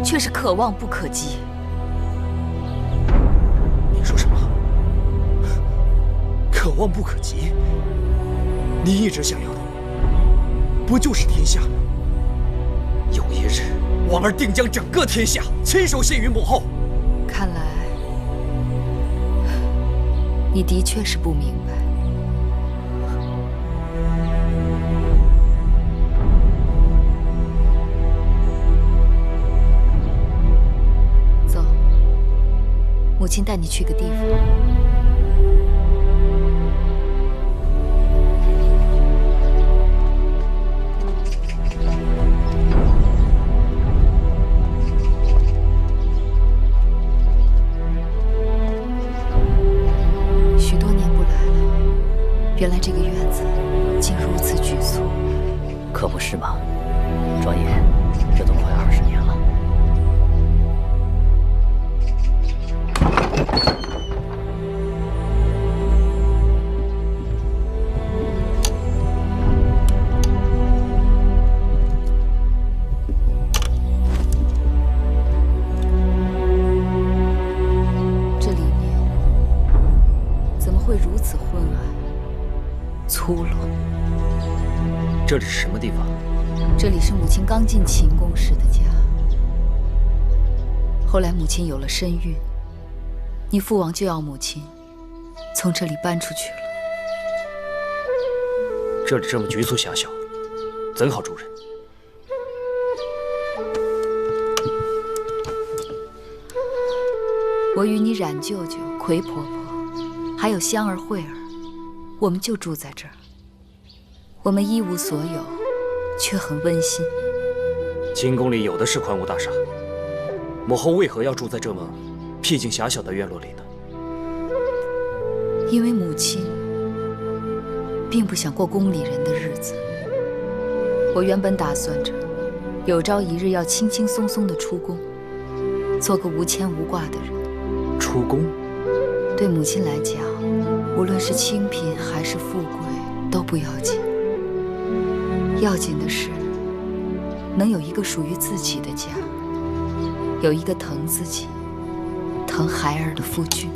却是可望不可及。您说什么？可望不可及？您一直想要的，不就是天下吗？有一日，王儿定将整个天下亲手献于母后。看来，你的确是不明白。走，母亲带你去个地方。原来这个院子竟如此局促，可不是吗？转眼这都快20年了。这里面怎么会如此昏暗？粗鲁。这里是什么地方？这里是母亲刚进秦宫时的家。后来母亲有了身孕，你父王就要母亲从这里搬出去了。这里这么局促狭小，怎好住人？我与你冉舅舅、奎婆婆，还有香儿、慧儿，我们就住在这儿。我们一无所有，却很温馨。秦宫里有的是宽屋大厦，母后为何要住在这么僻静狭小的院落里呢？因为母亲并不想过宫里人的日子。我原本打算着，有朝一日要轻轻松松地出宫，做个无牵无挂的人。出宫？对母亲来讲，无论是清贫还是富贵都不要紧，要紧的是能有一个属于自己的家，有一个疼自己、疼孩儿的夫君。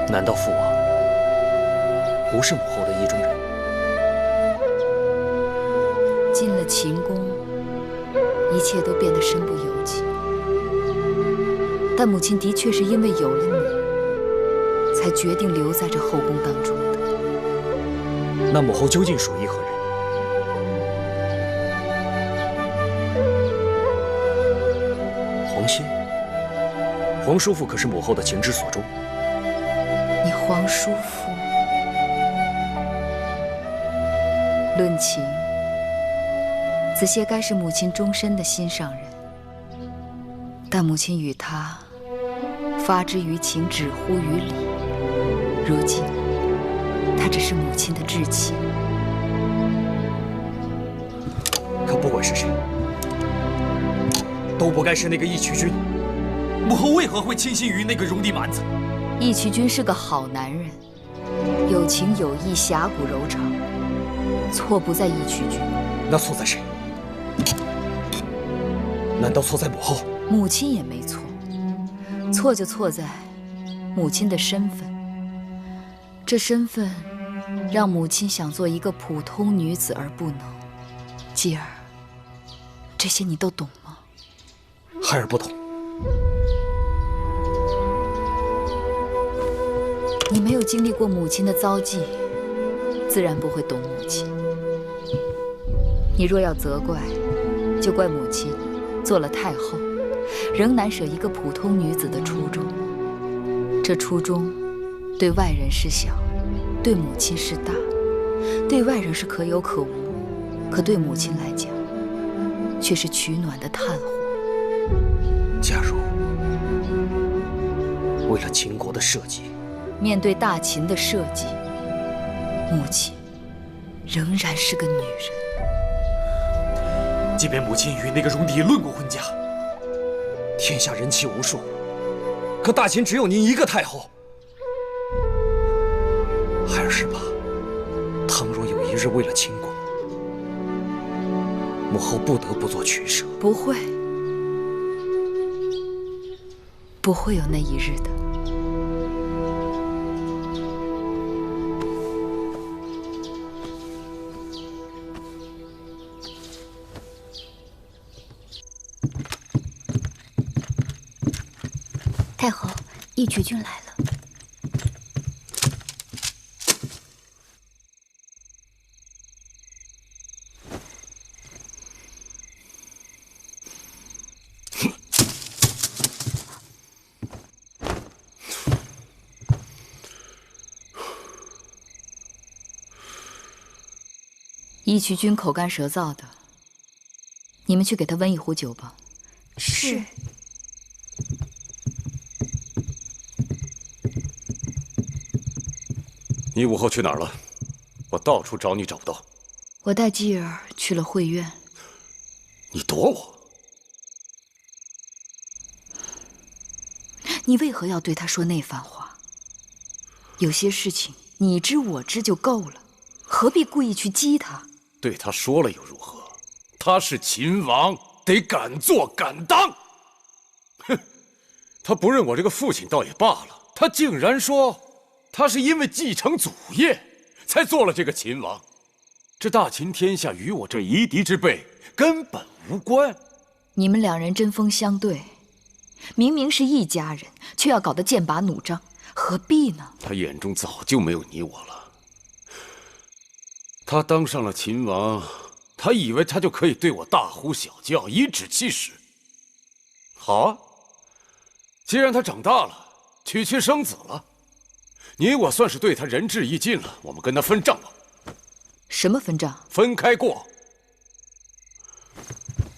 难道父王不是母后的意中人？进了秦宫，一切都变得身不由己。但母亲的确是因为有了你，才决定留在这后宫当中的。那母后究竟属于何人？皇歇？皇叔父可是母后的情之所钟。你皇叔父，论情，子歇该是母亲终身的心上人。但母亲与他发之于情，止乎于理。如今，他只是母亲的至亲。可不管是谁，都不该是那个义渠君。母后为何会倾心于那个戎狄蛮子？义渠君是个好男人，有情有义，侠骨柔肠。错不在义渠君，那错在谁？难道错在母后？母亲也没错，错就错在母亲的身份。这身份让母亲想做一个普通女子而不能，继而这些你都懂吗？孩儿不懂。你没有经历过母亲的遭际，自然不会懂母亲。你若要责怪，就怪母亲做了太后，仍难舍一个普通女子的初衷。这初衷，对外人是小，对母亲是大；对外人是可有可无，可对母亲来讲，却是取暖的炭火。假如为了秦国的社稷，面对大秦的社稷，母亲仍然是个女人。即便母亲与那个戎狄论过婚嫁，天下人妻无数，可大秦只有您一个太后。孩儿是怕，倘若有一日为了秦国，母后不得不做取舍。不会，不会有那一日的。太后，义渠君来了。义渠君口干舌燥的，你们去给他温一壶酒吧。是。你武后去哪儿了？我到处找你找不到。我带继儿去了会院。你躲我？你为何要对他说那番话？有些事情你知我知就够了，何必故意去激他？对他说了又如何？他是秦王，得敢做敢当。哼，他不认我这个父亲倒也罢了，他竟然说他是因为继承祖业才做了这个秦王。这大秦天下与我这夷狄之辈根本无关。你们两人针锋相对，明明是一家人，却要搞得剑拔弩张，何必呢？他眼中早就没有你我了。他当上了秦王，他以为他就可以对我大呼小叫，颐指气使。好啊，既然他长大了，娶妻生子了，你我算是对他仁至义尽了，我们跟他分账吧。什么分账？分开过。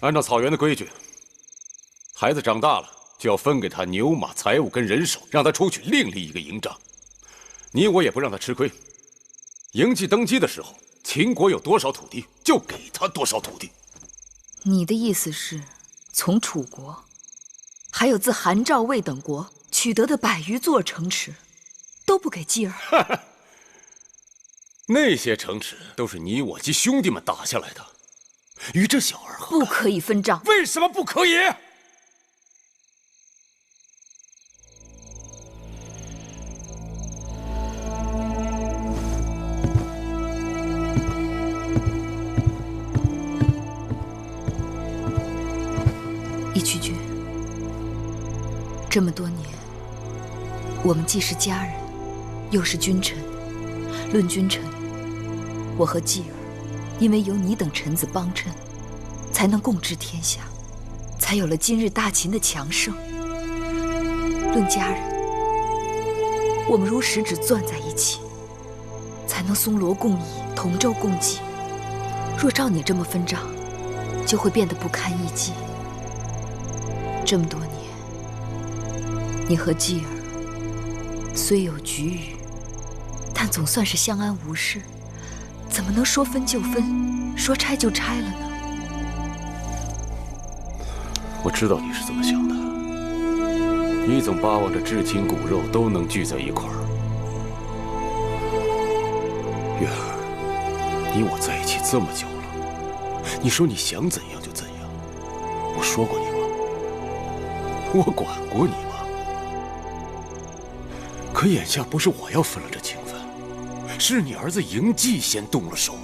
按照草原的规矩，孩子长大了就要分给他牛马财物跟人手，让他出去另立一个营帐。你我也不让他吃亏。嬴稷登基的时候，秦国有多少土地，就给他多少土地。你的意思是，从楚国，还有自韩赵魏等国取得的100余座城池，都不给继儿？那些城池都是你我及兄弟们打下来的，与这小儿何干？不可以分账。为什么不可以？义渠君，这么多年，我们既是家人，又是君臣。论君臣，我和继儿，因为有你等臣子帮衬，才能共治天下，才有了今日大秦的强盛。论家人，我们如十指攥在一起，才能松萝共倚，同舟共济。若照你这么分账，就会变得不堪一击。这么多年，你和继儿虽有龃龉，但总算是相安无事，怎么能说分就分，说拆就拆了呢？我知道你是怎么想的，你总巴望着至亲骨肉都能聚在一块儿。月儿，你我在一起这么久了，你说你想怎样就怎样，我说过你吗？我管过你吗？可眼下不是我要分了这情分，是你儿子嬴稷先动了手，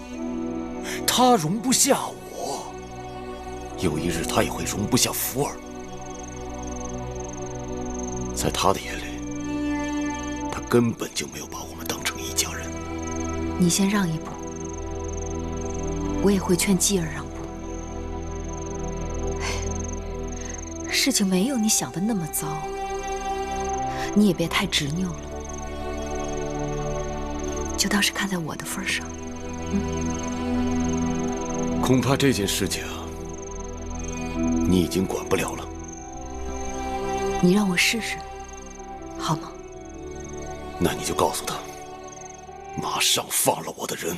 他容不下我，有一日他也会容不下福儿。在他的眼里，他根本就没有把我们当成一家人。你先让一步，我也会劝继儿让步。事情没有你想的那么糟，你也别太执拗了，就当是看在我的份上。恐怕这件事情你已经管不了了。你让我试试，好吗？那你就告诉他，马上放了我的人。